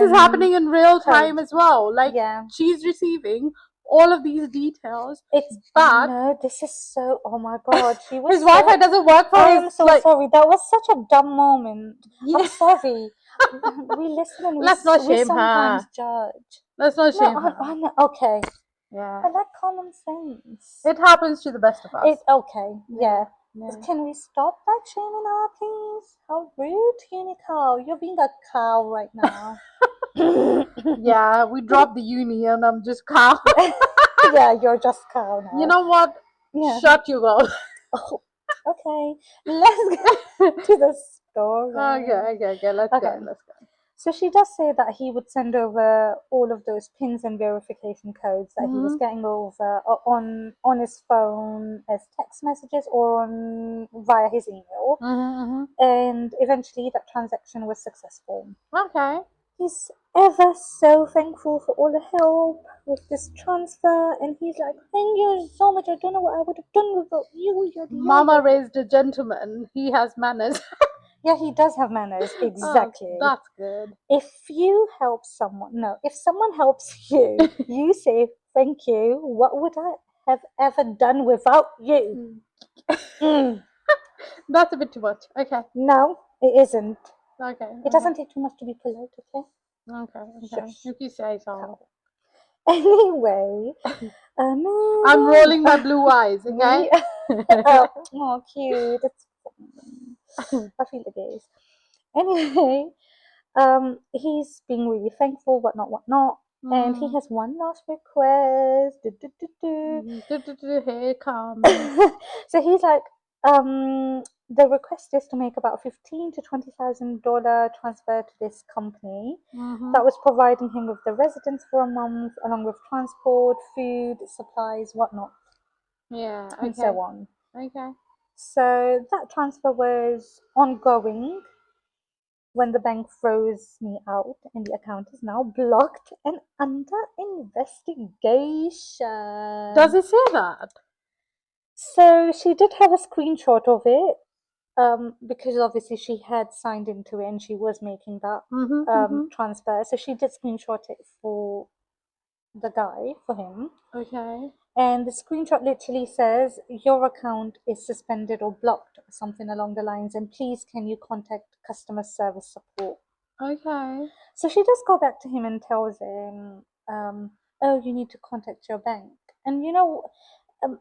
is authentication happening in real time codes. as well. Like Yeah. she's receiving all of these details, I but know, this is so, oh my God, she was his Wi-Fi so, doesn't work for I his am so sorry. That was such a dumb moment. I'm Yeah. sorry. We listen and Let's not we shame sometimes her. judge. Let's not No, shame her. I know, okay. Yeah. I like common sense. It happens to the best of us. Okay, Yeah. yeah. Yeah. Can we stop that shaming her, please? How rude, Unicow. You're being a cow right now. Yeah, we dropped the uni and I'm just calm. Yeah, you're just cow You now. know what? Yeah. Shut you up. Oh, okay. Let's get to the Okay, story. okay, okay. Let's Okay. go. Let's go. So she does say that he would send over all of those pins and verification codes that he was Mm-hmm. getting over on his phone as text messages or via his email, Mm-hmm, and eventually that transaction was successful. okay. He's ever so thankful for all the help with this transfer, and he's like, "Thank you so much. I don't know what I would have done without you." Yada Mama yada. raised a gentleman. He has manners. Yeah, he does have manners. Oh, Exactly. that's good. If you help someone, no, if someone helps you, you say thank you. What would I have ever done without you? Mm. Mm. That's a bit too much. Okay. No, it isn't. Okay. It Okay. doesn't take too much to be polite, okay? Okay. Okay. Shush. If you say so. Cow. Anyway, I'm moving rolling my on. blue eyes. Okay. Yeah. Oh, cute. It's I feel the gaze. Anyway, he's being really thankful, whatnot, whatnot. And he Mm. has one last request. Do, do, do, do. Here it comes. So he's like, the request is to make about $15,000 to $20,000 transfer to this company Mm-hmm. that was providing him with the residence for a month, along with transport, food, supplies, whatnot, Yeah. and so Okay. on. Okay. So that transfer was ongoing when the bank froze me out, and the account is now blocked and under investigation. Does it say that? So she did have a screenshot of it, because obviously she had signed into it and she was making that Mm-hmm. Mm-hmm. transfer. So she did screenshot it for the guy, for him. Okay. And the screenshot literally says, "Your account is suspended or blocked," or something along the lines, and please can you contact customer service support. Okay. So she does go back to him and tells him, "Oh, you need to contact your bank." And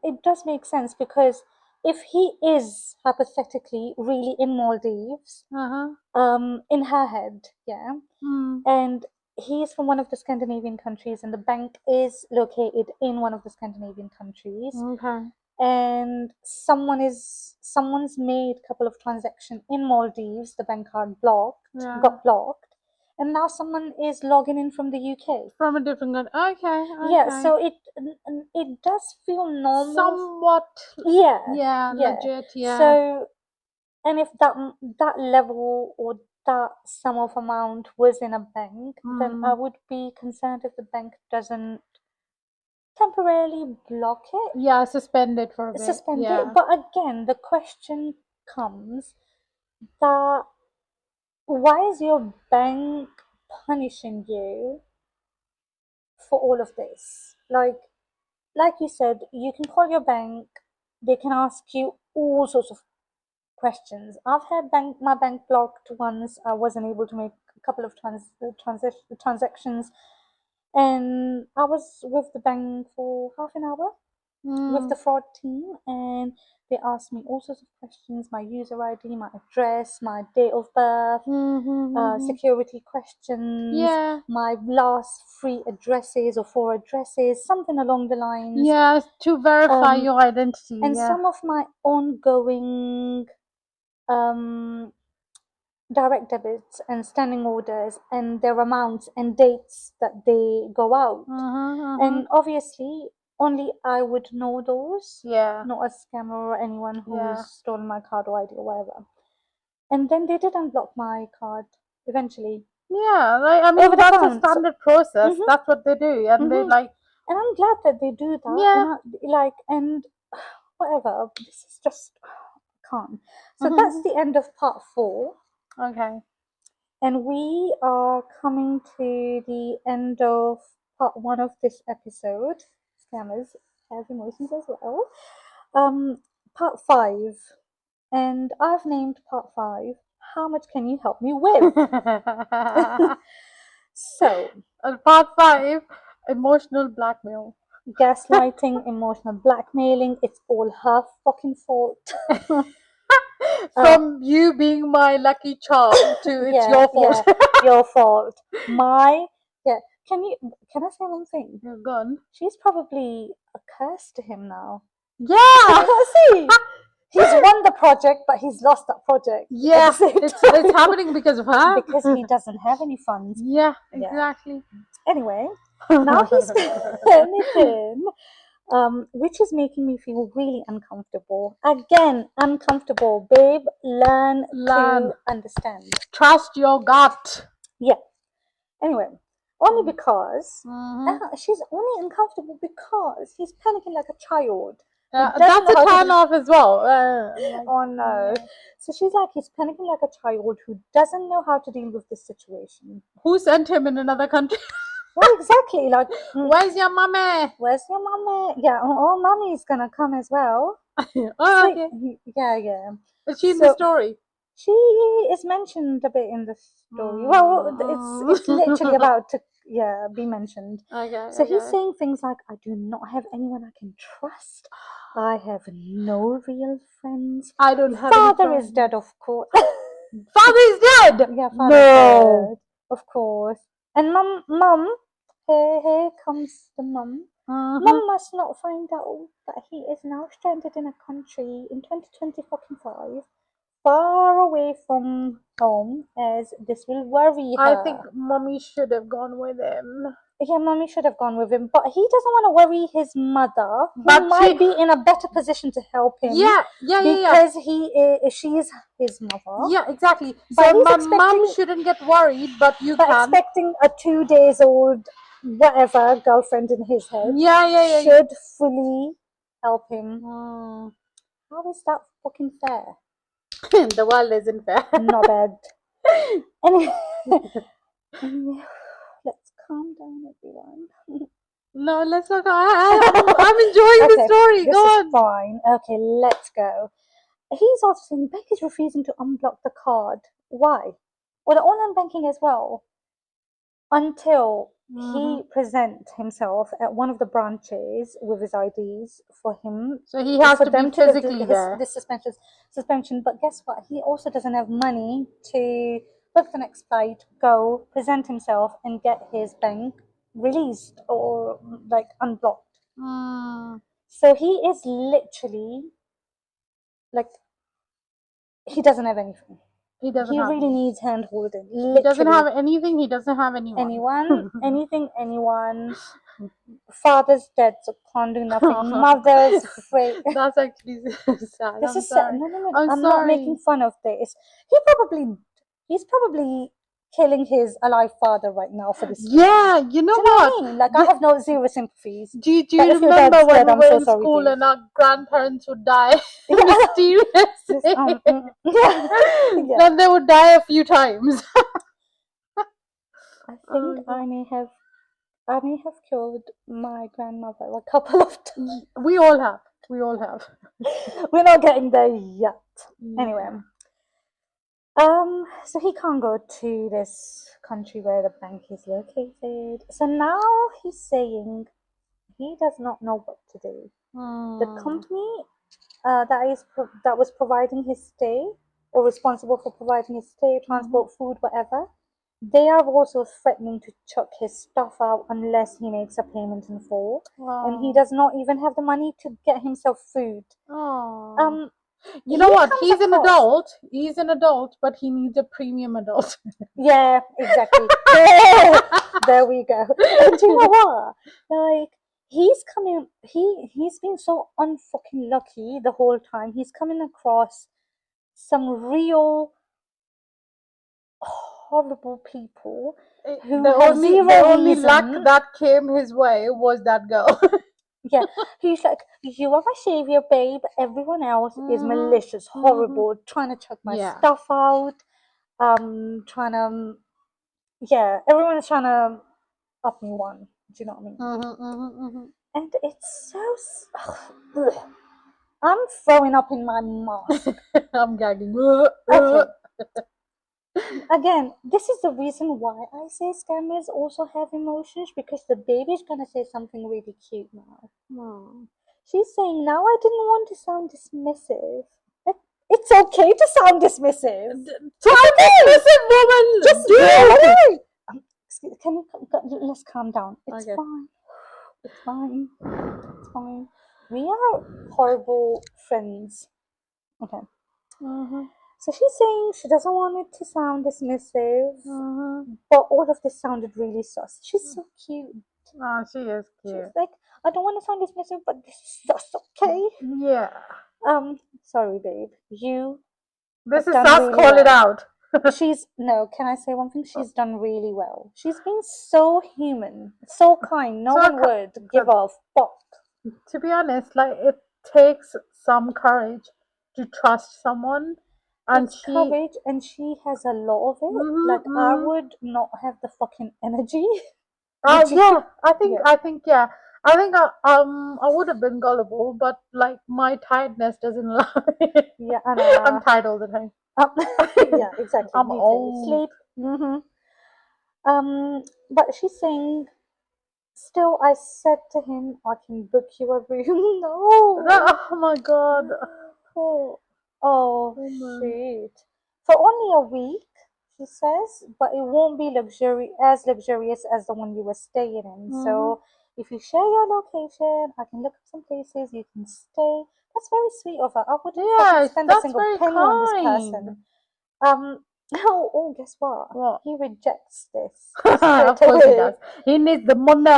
it does make sense, because if he is hypothetically really in Maldives, Uh-huh. in her head, yeah, Mm. and he is from one of the Scandinavian countries, and the bank is located in one of the Scandinavian countries, Okay. and someone's made a couple of transactions in Maldives, the bank card Yeah. got blocked, and now someone is logging in from the UK. From a different country. Okay. Yeah, Okay. so it does feel normal. Somewhat. Yeah, Yeah. yeah. Legit. Yeah. So, and if that level or that sum of amount was in a bank, then I Mm. would be concerned if the bank doesn't temporarily block it, Yeah, suspend it for a bit. suspend it. Yeah. But again, the question comes that why is your bank punishing you for all of this? Like you said, you can call your bank, they can ask you all sorts of questions. I've had my bank blocked once. I wasn't able to make a couple of transactions, and I was with the bank for half an hour with the Mm. fraud team, and they asked me all sorts of questions: my user ID, my address, my date of birth, Mm-hmm. security questions, Yeah. my last three addresses or four addresses, something along the lines. Yeah, to verify Um, your identity. and Yeah. some of my ongoing um, direct debits and standing orders and their amounts and dates that they go out. And obviously, only I would know those, Yeah. not a scammer or anyone Yeah. who's stolen my card or ID or whatever. And then they did unblock my card eventually Yeah, like I over mean the that's a phone. So, standard process. mhm, That's what they do, and they mhm. like And I'm glad that they do that. yeah. And and whatever. This is just calm. So that's Mhm. the end of part 4. Okay. And we are coming to the end of part 1 of this episode. Scammers have emotions as well. Part 5. And I've named part 5, How Much Can You Help Me With? So, And part 5, emotional blackmail. gaslighting, emotional blackmailing, it's all her fucking fault. From you being my lucky charm to it's Yeah, your fault. your fault. Yeah. Can I say one thing? You're gone. She's probably a curse to him now. Yeah. See, he's won the project, but he's lost that project. Yeah, At the same it's time. happening because of her. Because he doesn't have any funds. Yeah, Yeah. exactly. Anyway, now he's anything, which is making me feel really uncomfortable. Again, uncomfortable, babe. Learn Learn. to understand. Trust your gut. Yeah. Anyway, only because Mhm. she's only uncomfortable because he's panicking like a child. That's doesn't a know how to turn do- off as well. Oh no. yeah. So she's like, he's panicking like a child who doesn't know how to deal with this situation. Who sent him in another country? Yeah, exactly. Like, Where's your mommy? where's your mommy? Yeah, oh, mommy's gonna come as well. Oh, So, okay. yeah. Is she in the story? She is mentioned a bit in the story. Well, it's literally about to be mentioned. Okay. So he's saying things like, I do not have anyone I can trust. I have no real friends. I don't have Father any is dead, of course. Father is dead. Yeah, father's No. dead, of course. And mum, here comes the mum. Mum must not find out that he is now stranded in a country in 2025, far away from home, as this will worry her. I think mommy should have gone with him. Yeah, mommy should have gone with him, but he doesn't want to worry his mother, who But might be in a better position to help him. Yeah. Because she is his mother. Yeah, exactly. But So he's my expecting- mum shouldn't get worried, but you But can. expecting a 2 days old whatever girlfriend in his head Yeah. should fully help him. How is that fucking fair? The world isn't fair. Not bad. Anyway, let's calm down, everyone. No, let's not. I'm enjoying the story. This Go is on. fine. Okay, let's go. He's also saying Becky's refusing to unblock the card. Why? Well, the online banking as well. Until he presents himself at one of the branches with his IDs for him. So he has for to them be physically there. This suspension. But guess what? He also doesn't have money to book the next flight, go present himself, and get his bank released or like unblocked. So he is literally like, he doesn't have anything. He doesn't He have. really needs hand holding. He doesn't have anything. He doesn't have anyone. Anyone. Father's dead, so can't do nothing. Mother's afraid. That's actually sad. This I'm is sorry. no. I'm I'm not sorry. making fun of this. He probably he's probably killing his alive father right now for this. Yeah, you know Do you know what what? I mean? Like, I have no zero sympathies. Do you But if your remember dad's when dead, we I'm were so in sorry, school Dave. and our grandparents would die Yeah. mysteriously? Yeah. Yeah. Then they would die a few times. I think I may have killed my grandmother a couple of times. We all have. We all have. We're not getting there yet. Anyway. Yeah. So he can't go to this country where the bank is located. So now he's saying he does not know what to do. The company that was providing his stay, or responsible for providing his stay, transport, food, whatever, they are also threatening to chuck his stuff out unless he makes a payment in full. And he does not even have the money to get himself food. You know what? comes He's an across- adult. He's an adult, but he needs a premium adult. Yeah, exactly. There we go. And do you know what? Like, he's been so unfucking lucky the whole time. He's coming across some real horrible people who the have only zero the only luck reason. that came his way was that girl. Yeah, he's like, you are my savior, babe. Everyone else is malicious, horrible, trying to chuck my Yeah. stuff out. Trying to, yeah, everyone is trying to up me one. Do you know what I mean? And it's so. Ugh. I'm throwing up in my mask. I'm gagging. Okay. Again, this is the reason why I say scammers also have emotions, because the baby's gonna say something really cute now. She's saying, now I didn't want to sound dismissive. It's okay to sound dismissive. Dismissive woman. Just do it. Can you let's calm down. It's Okay. fine. It's fine. It's fine. We are horrible friends. Okay. So she's saying she doesn't want it to sound dismissive, but all of this sounded really sus. She's so cute. Oh, she is cute. She's like, I don't want to sound dismissive, but this is sus, okay? Yeah. Sorry, babe. This is done us. really Call it well. out. Can I say one thing? She's done really well. She's been so human, so kind. No one would give a fuck. To be honest, like, it takes some courage to trust someone, and It's courage, and she has a lot of it. Like, I would not have the fucking energy. Yeah, I think I would have been gullible, but like my tiredness doesn't allow it. Yeah, I know. I'm tired all the time. Yeah, exactly. I'm Me too. old. Sleep. But she's saying, still, I said to him, I can book you a room. No. Oh my god. Oh, shit. For only a week, she says, but it won't be as luxurious as the one you were staying in. So if you share your location, I can look up some places you can stay. That's very sweet of her. I wouldn't fucking spend a single penny on this person. Guess what? He rejects this. Of course he does. He needs the money.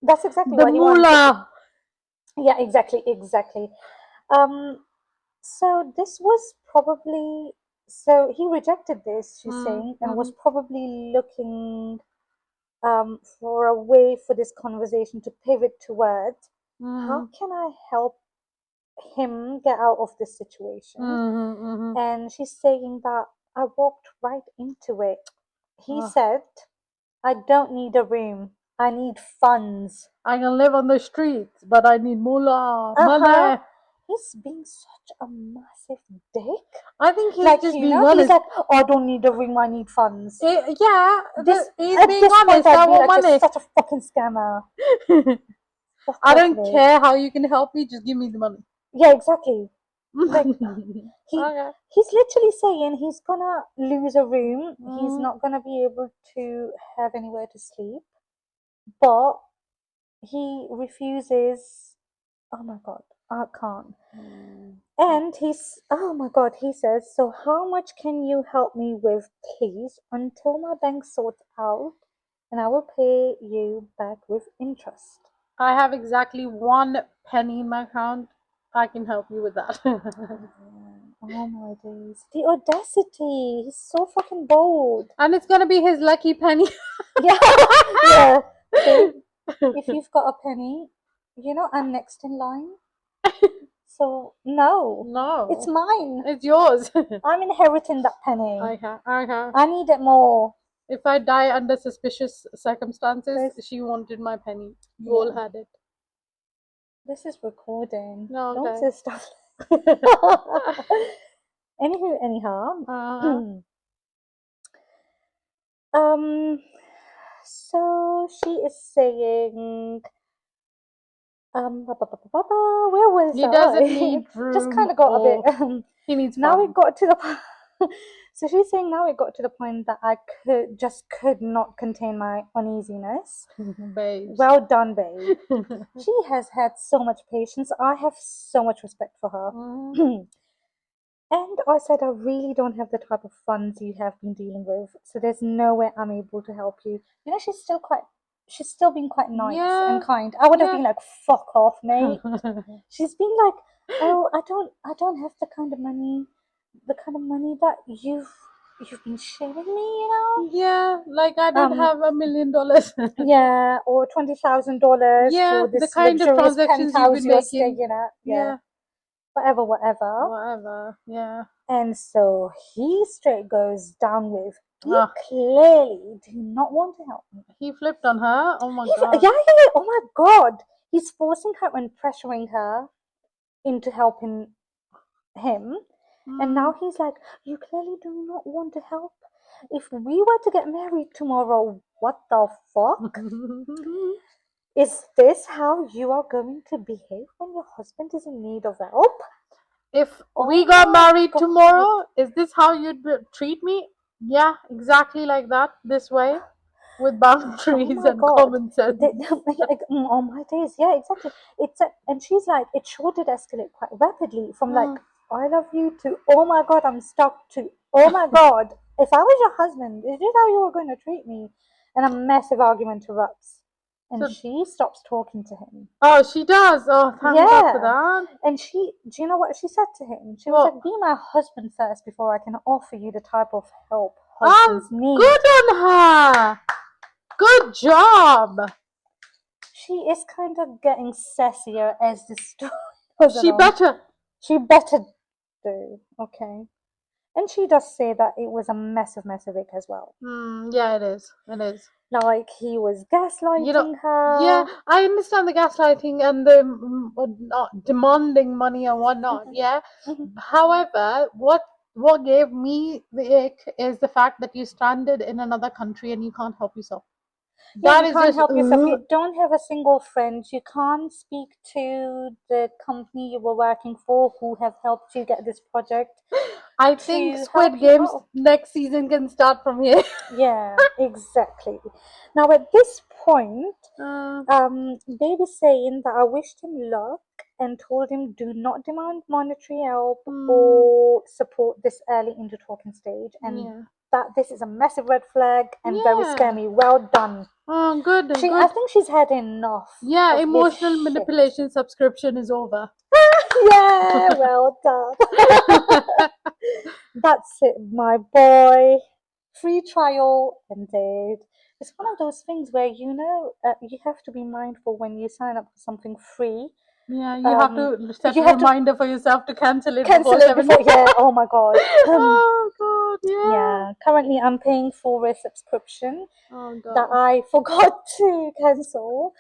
That's exactly The what he wants. moolah. Yeah, exactly. So this was probably, so he rejected this, she's saying, and was probably looking for a way for this conversation to pivot towards, how can I help him get out of this situation? And she's saying that I walked right into it. He said, I don't need a room. I need funds. I can live on the streets, but I need moolah, money. He's being such a massive dick. I think he's Like, just you being know, honest. he's like, oh, I don't need a room, I need funds. Yeah, he's At being this honest. point, I'd I be want like, money. you're such a fucking scammer. I don't care how you can help me, just give me the money. Yeah, exactly. Like, Okay. he's literally saying he's gonna lose a room. He's not gonna be able to have anywhere to sleep. But he refuses. Oh my god, I can't. And oh my god, he says, so how much can you help me with, please, until my bank sorts out, and I will pay you back with interest. I have exactly 1 penny in my account. I can help you with that. Oh Oh my days. The audacity. He's so fucking bold. And it's gonna be his lucky penny. Yeah. Yeah. Babe, if you've got a penny, I'm next in line. So no. It's No, mine. it's yours. I'm inheriting that penny. I I need it more. If I die under suspicious circumstances, This, she wanted my penny. You all yeah. had it. This is recording. No, Don't okay. say stuff. Anywho, anyhow. So she is saying, where was He doesn't I? need Just room kind of got a bit. or he needs Now fun. it got to the so she's saying now it got to the point that I could not contain my uneasiness. Babes. Well done, babe. She has had so much patience. I have so much respect for her. And I said, I really don't have the type of funds you have been dealing with, so there's no way I'm able to help you. She's still been quite nice Yeah, and kind. I would have yeah. been like, fuck off, mate. She's been like, oh, I don't have the kind of money that you've been showing me, Yeah, like I don't Um, have $1 million. yeah, or $20,000 Yeah, for the this kind of luxurious transactions you've penthouse been you're making. staying at. Yeah, Whatever. whatever. Yeah. And so he straight goes down with, you Ah, clearly do not want to help me. he flipped on her. Oh my Yeah, god. oh my god. He's forcing her and pressuring her into helping him. And now he's like, you clearly do not want to help. If we were to get married tomorrow, what the fuck? Is this how you are going to behave when your husband is in need of help? If Oh we got my married God. tomorrow, is this how you'd treat me? Yeah, exactly like that. This way, with Oh boundaries my and God. common sense. On my days, yeah, exactly. And she's like, it sure did escalate quite rapidly from like, I love you to, oh my God, I'm stuck to, oh my God, if I was your husband, is this how you were going to treat me? And a massive argument erupts. And So- she stops talking to him. Oh, she does. Oh, thank God for that. And do you know what she said to him? She was What? like, be my husband first before I can offer you the type of help husbands need. Good on her. Good job. She is kind of getting sassier as the story goes She along. better. She better do, okay. And she does say that it was a massive ick as well. Yeah, it is. It is. Like he was gaslighting her. Yeah, I understand the gaslighting and the not demanding money and whatnot. Yeah. However, what gave me the ick is the fact that you stranded in another country and you can't help yourself. Yeah, That you is can't just help yourself. You don't have a single friend. You can't speak to the company you were working for who have helped you get this project. I think to Squid help you Games out. next season can start from here. Yeah, exactly. Now at this point, they were saying that I wished him luck and told him do not demand monetary help or support this early into talking stage, and that this is a massive red flag and very scary. Well done. Oh, good. I think she's had enough. Yeah, of emotional this shit. manipulation subscription is over. Yeah, well done. That's it, my boy. Free trial ended. It's one of those things where you have to be mindful when you sign up for something free. Yeah, you have to set you a have to reminder for yourself to cancel it cancel before it 7 before. Yeah. Oh my God. Oh God, yeah. Yeah. Currently, I'm paying for a subscription Oh that God. I forgot to cancel.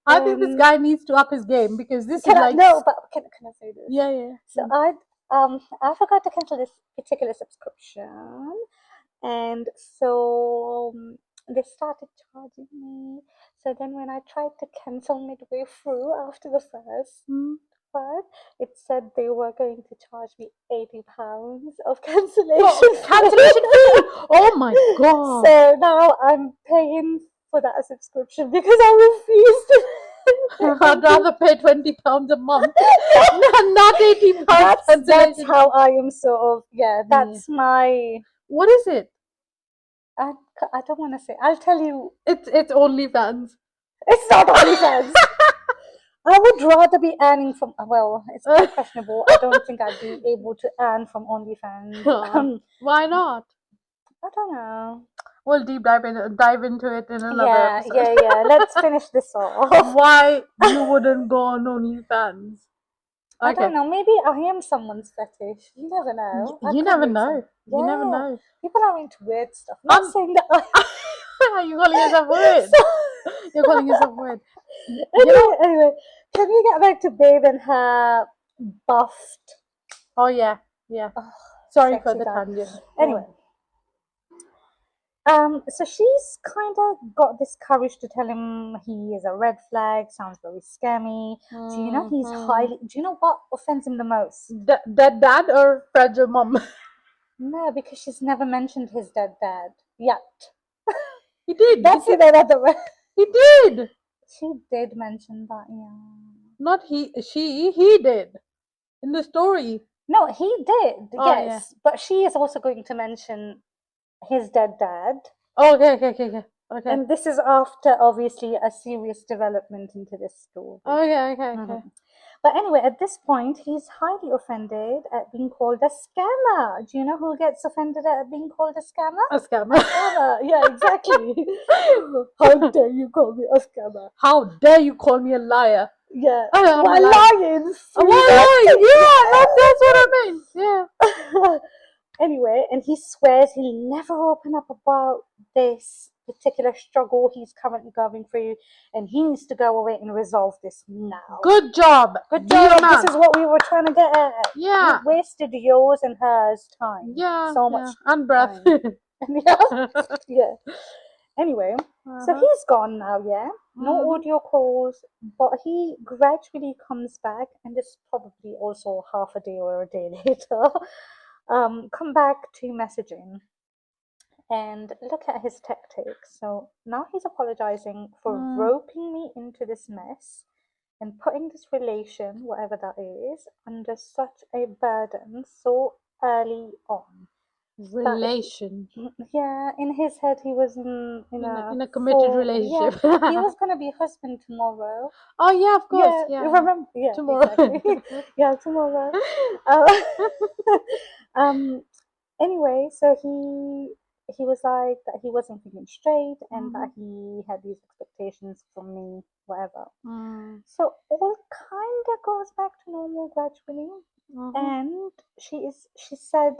I think this guy needs to up his game because this is Can I like say this? yeah. So I forgot to cancel this particular subscription, and so they started charging me. So then when I tried to cancel midway through after the first part, it said they were going to charge me £80 of cancellation fee. Oh my God. So now I'm paying for that subscription because I refused to. I'd rather pay £20 a month, not £80. That's how I am sort of. Yeah, that's my. What is it? I don't want to say. I'll tell you. It's OnlyFans. It's not OnlyFans. I would rather be earning from, well, it's quite questionable. I don't think I'd be able to earn from OnlyFans. Why not? I don't know. We'll dive into it in another Yeah, episode. yeah, yeah. Let's finish this off. Why you wouldn't go on OnlyFans? I don't Okay. know. Maybe I am someone's fetish. You never know. I You could never be know. You never Yeah. know. People are into weird stuff. Not saying that Are you calling yourself weird? You're calling yourself weird. Anyway, can we get back to Babe and her buffed? Oh yeah, yeah. Oh, Sorry for sexy the guy. tangent. Anyway, so she's kind of got this courage to tell him he is a red flag. Sounds very scammy. Do you know he's highly? Do you know what offends him the most? Dead dad or fragile mom? No, because she's never mentioned his dead dad yet. He did. That's in another way. He did. She did mention that, yeah. Not he. He did. In the story. No, he did. Oh, yes, but she is also going to mention his dead dad. Oh, okay. And this is after, obviously, a serious development into this story. Okay. But anyway, at this point, he's highly offended at being called a scammer. Do you know who gets offended at being called a scammer? A scammer. Yeah, exactly. How dare you call me a scammer? How dare you call me a liar? Yeah. I'm Why lying? Yeah, that's what I mean. Yeah. Anyway, and he swears he'll never open up about this particular struggle he's currently going through, and he needs to go away and resolve this now. Good job. Good job. This is what we were trying to get at. Yeah. We wasted yours and hers time. Yeah. So much. And breath. Yeah. Anyway, so he's gone now, yeah? No audio calls, but he gradually comes back, and this is probably also half a day or a day later. Come back to messaging and look at his tactics. So now he's apologizing for roping me into this mess and putting this relation, whatever that is, under such a burden so early on. Relation. Yeah, in his head he was in a committed relationship. Yeah, he was gonna be husband tomorrow. Oh yeah, of course. Yeah. Remember? Yeah, tomorrow. Exactly. Yeah, tomorrow. Anyway, so he was like that he wasn't thinking straight and that he had these expectations from me, whatever. So all kind of goes back to normal gradually. And she said,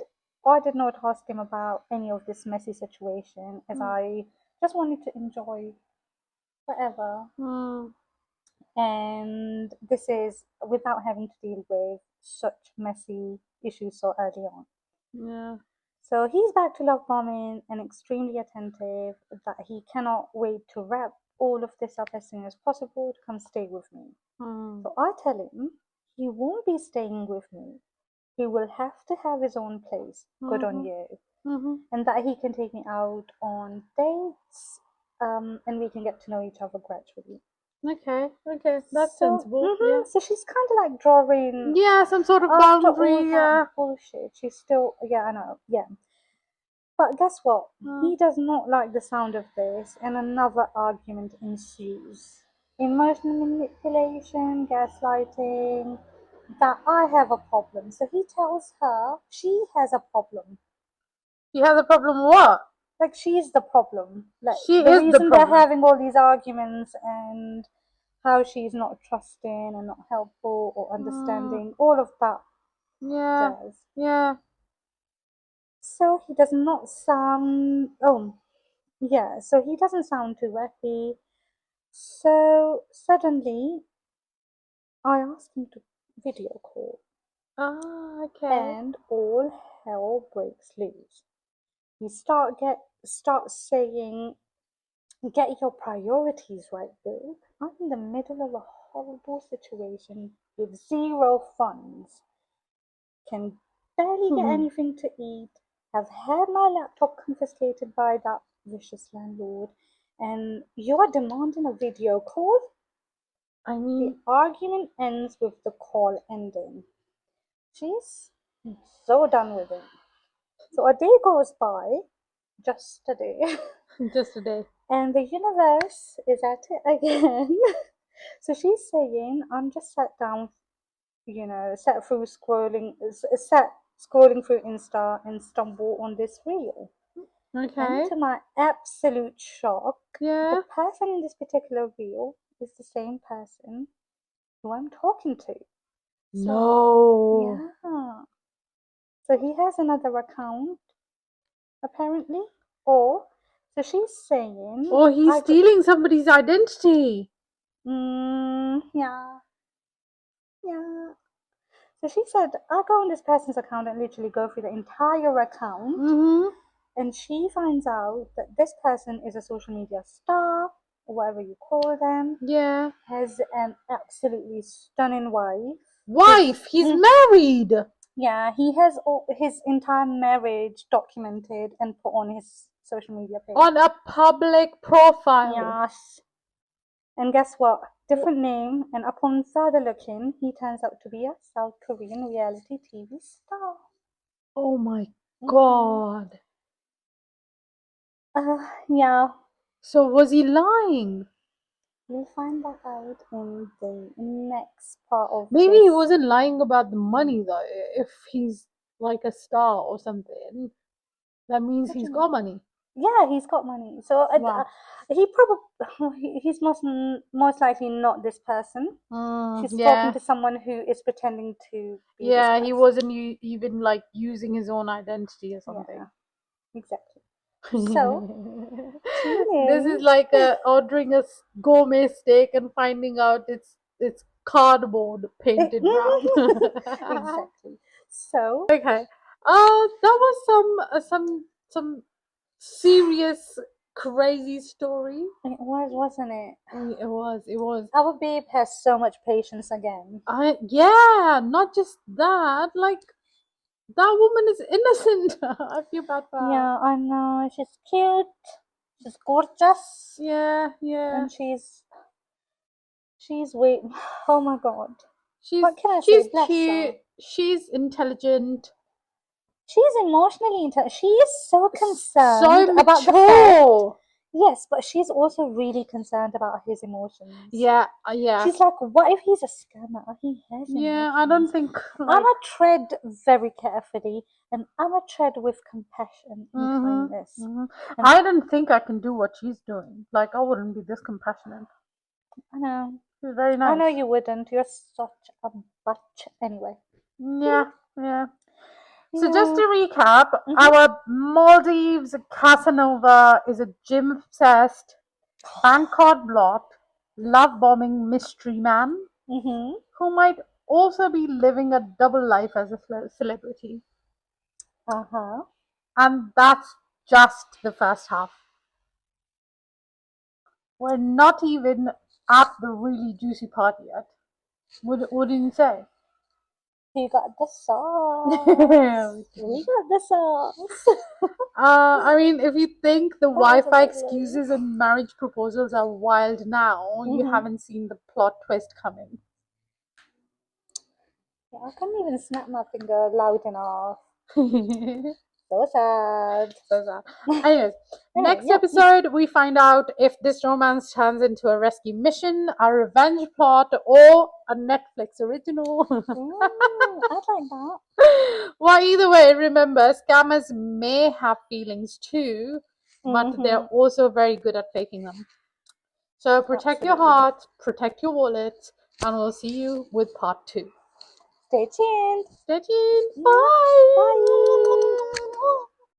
I did not ask him about any of this messy situation as I just wanted to enjoy whatever. And this is without having to deal with such messy issues so early on. Yeah. So he's back to love bombing and extremely attentive that he cannot wait to wrap all of this up as soon as possible to come stay with me. So I tell him he won't be staying with me. He will have to have his own place. Good on you. And that he can take me out on dates and we can get to know each other gradually. Okay, that's sensible. Yeah. So she's kind of like drawing. Yeah, some sort of boundary. Bullshit. She's still. Yeah, I know. Yeah. But guess what? He does not like the sound of this, and another argument ensues. Emotional manipulation, gaslighting. That I have a problem. So he tells her she has a problem. He has a problem. What? Like she's the problem. Like she the is reason the problem. They're having all these arguments and how she's not trusting and not helpful or understanding, all of that. Yeah. Jazz. Yeah. So he does not sound. Oh, yeah. So he doesn't sound too happy. So suddenly, I asked him to video call. Okay. And all hell breaks loose. He starts saying, "Get your priorities right, babe. I'm in the middle of a horrible situation with zero funds. Can barely get anything to eat. Have had my laptop confiscated by that vicious landlord. And you're demanding a video call?" I mean, the argument ends with the call ending. She's so done with it. So a day goes by, just a day. Just a day. And the universe is at it again. So she's saying, I'm just sat down, sat scrolling through Insta and stumble on this reel. And Okay. to my absolute shock, Yeah. the person in this particular reel is the same person who I'm talking to. No. Yeah. So he has another account, apparently. Or, so she's saying, Or he's stealing somebody's identity. yeah, yeah. So she said, I go on this person's account and literally go through the entire account. Mm-hmm. And she finds out that this person is a social media star, or whatever you call them, Yeah. has an absolutely stunning wife. Wife, he's married. Yeah, he has his entire marriage documented and put on his social media page. On a public profile. Yes. And guess what? Different name, and upon further looking, he turns out to be a South Korean reality TV star. Oh my God. Yeah. So was he lying? We'll find that out in the next part of Maybe this. he wasn't lying about the money though. If he's like a star or something, that means he's got money. Yeah, he's got money. So he's most likely not this person. She's talking to someone who is pretending to be this person. He wasn't even like using his own identity or something. Yeah, exactly. So this is like ordering a gourmet steak and finding out it's cardboard painted brown. exactly. So Okay. That was some serious crazy story. it was, wasn't it? It was. Our babe has so much patience again. Yeah, not just that, like that woman is innocent. I feel bad for her. Yeah, I know. She's cute. She's gorgeous. Yeah. And she's wait. Oh my God. What can I She's say? Bless cute. her. She's intelligent. She's emotionally intelligent. She is so concerned So about the fact. mature. Yes, but she's also really concerned about his emotions. Yeah. She's like, what if he's a scammer? He has emotions. Yeah, I don't think. I'ma tread very carefully, and I'ma tread with compassion and kindness. I don't think I can do what she's doing. Like, I wouldn't be this compassionate. I know. She's very nice. I know you wouldn't. You're such a bitch. Anyway. Yeah. So just to recap, our Maldives Casanova is a gym-obsessed, bank-card blot, love-bombing mystery man who might also be living a double life as a celebrity. And that's just the first half. We're not even at the really juicy part yet. Wouldn't you say? You got the sauce. We got the sauce. I mean, if you think the Wi-Fi excuses and marriage proposals are wild now, you haven't seen the plot twist coming. Yeah, I can't even snap my finger loud enough. So sad. Anyways, next episode we find out if this romance turns into a rescue mission, a revenge plot, or a Netflix original. I'd like that. Well, either way, remember, scammers may have feelings too, but they're also very good at faking them. So protect your heart, protect your wallet, and we'll see you with part 2. Stay tuned. Bye. Bye.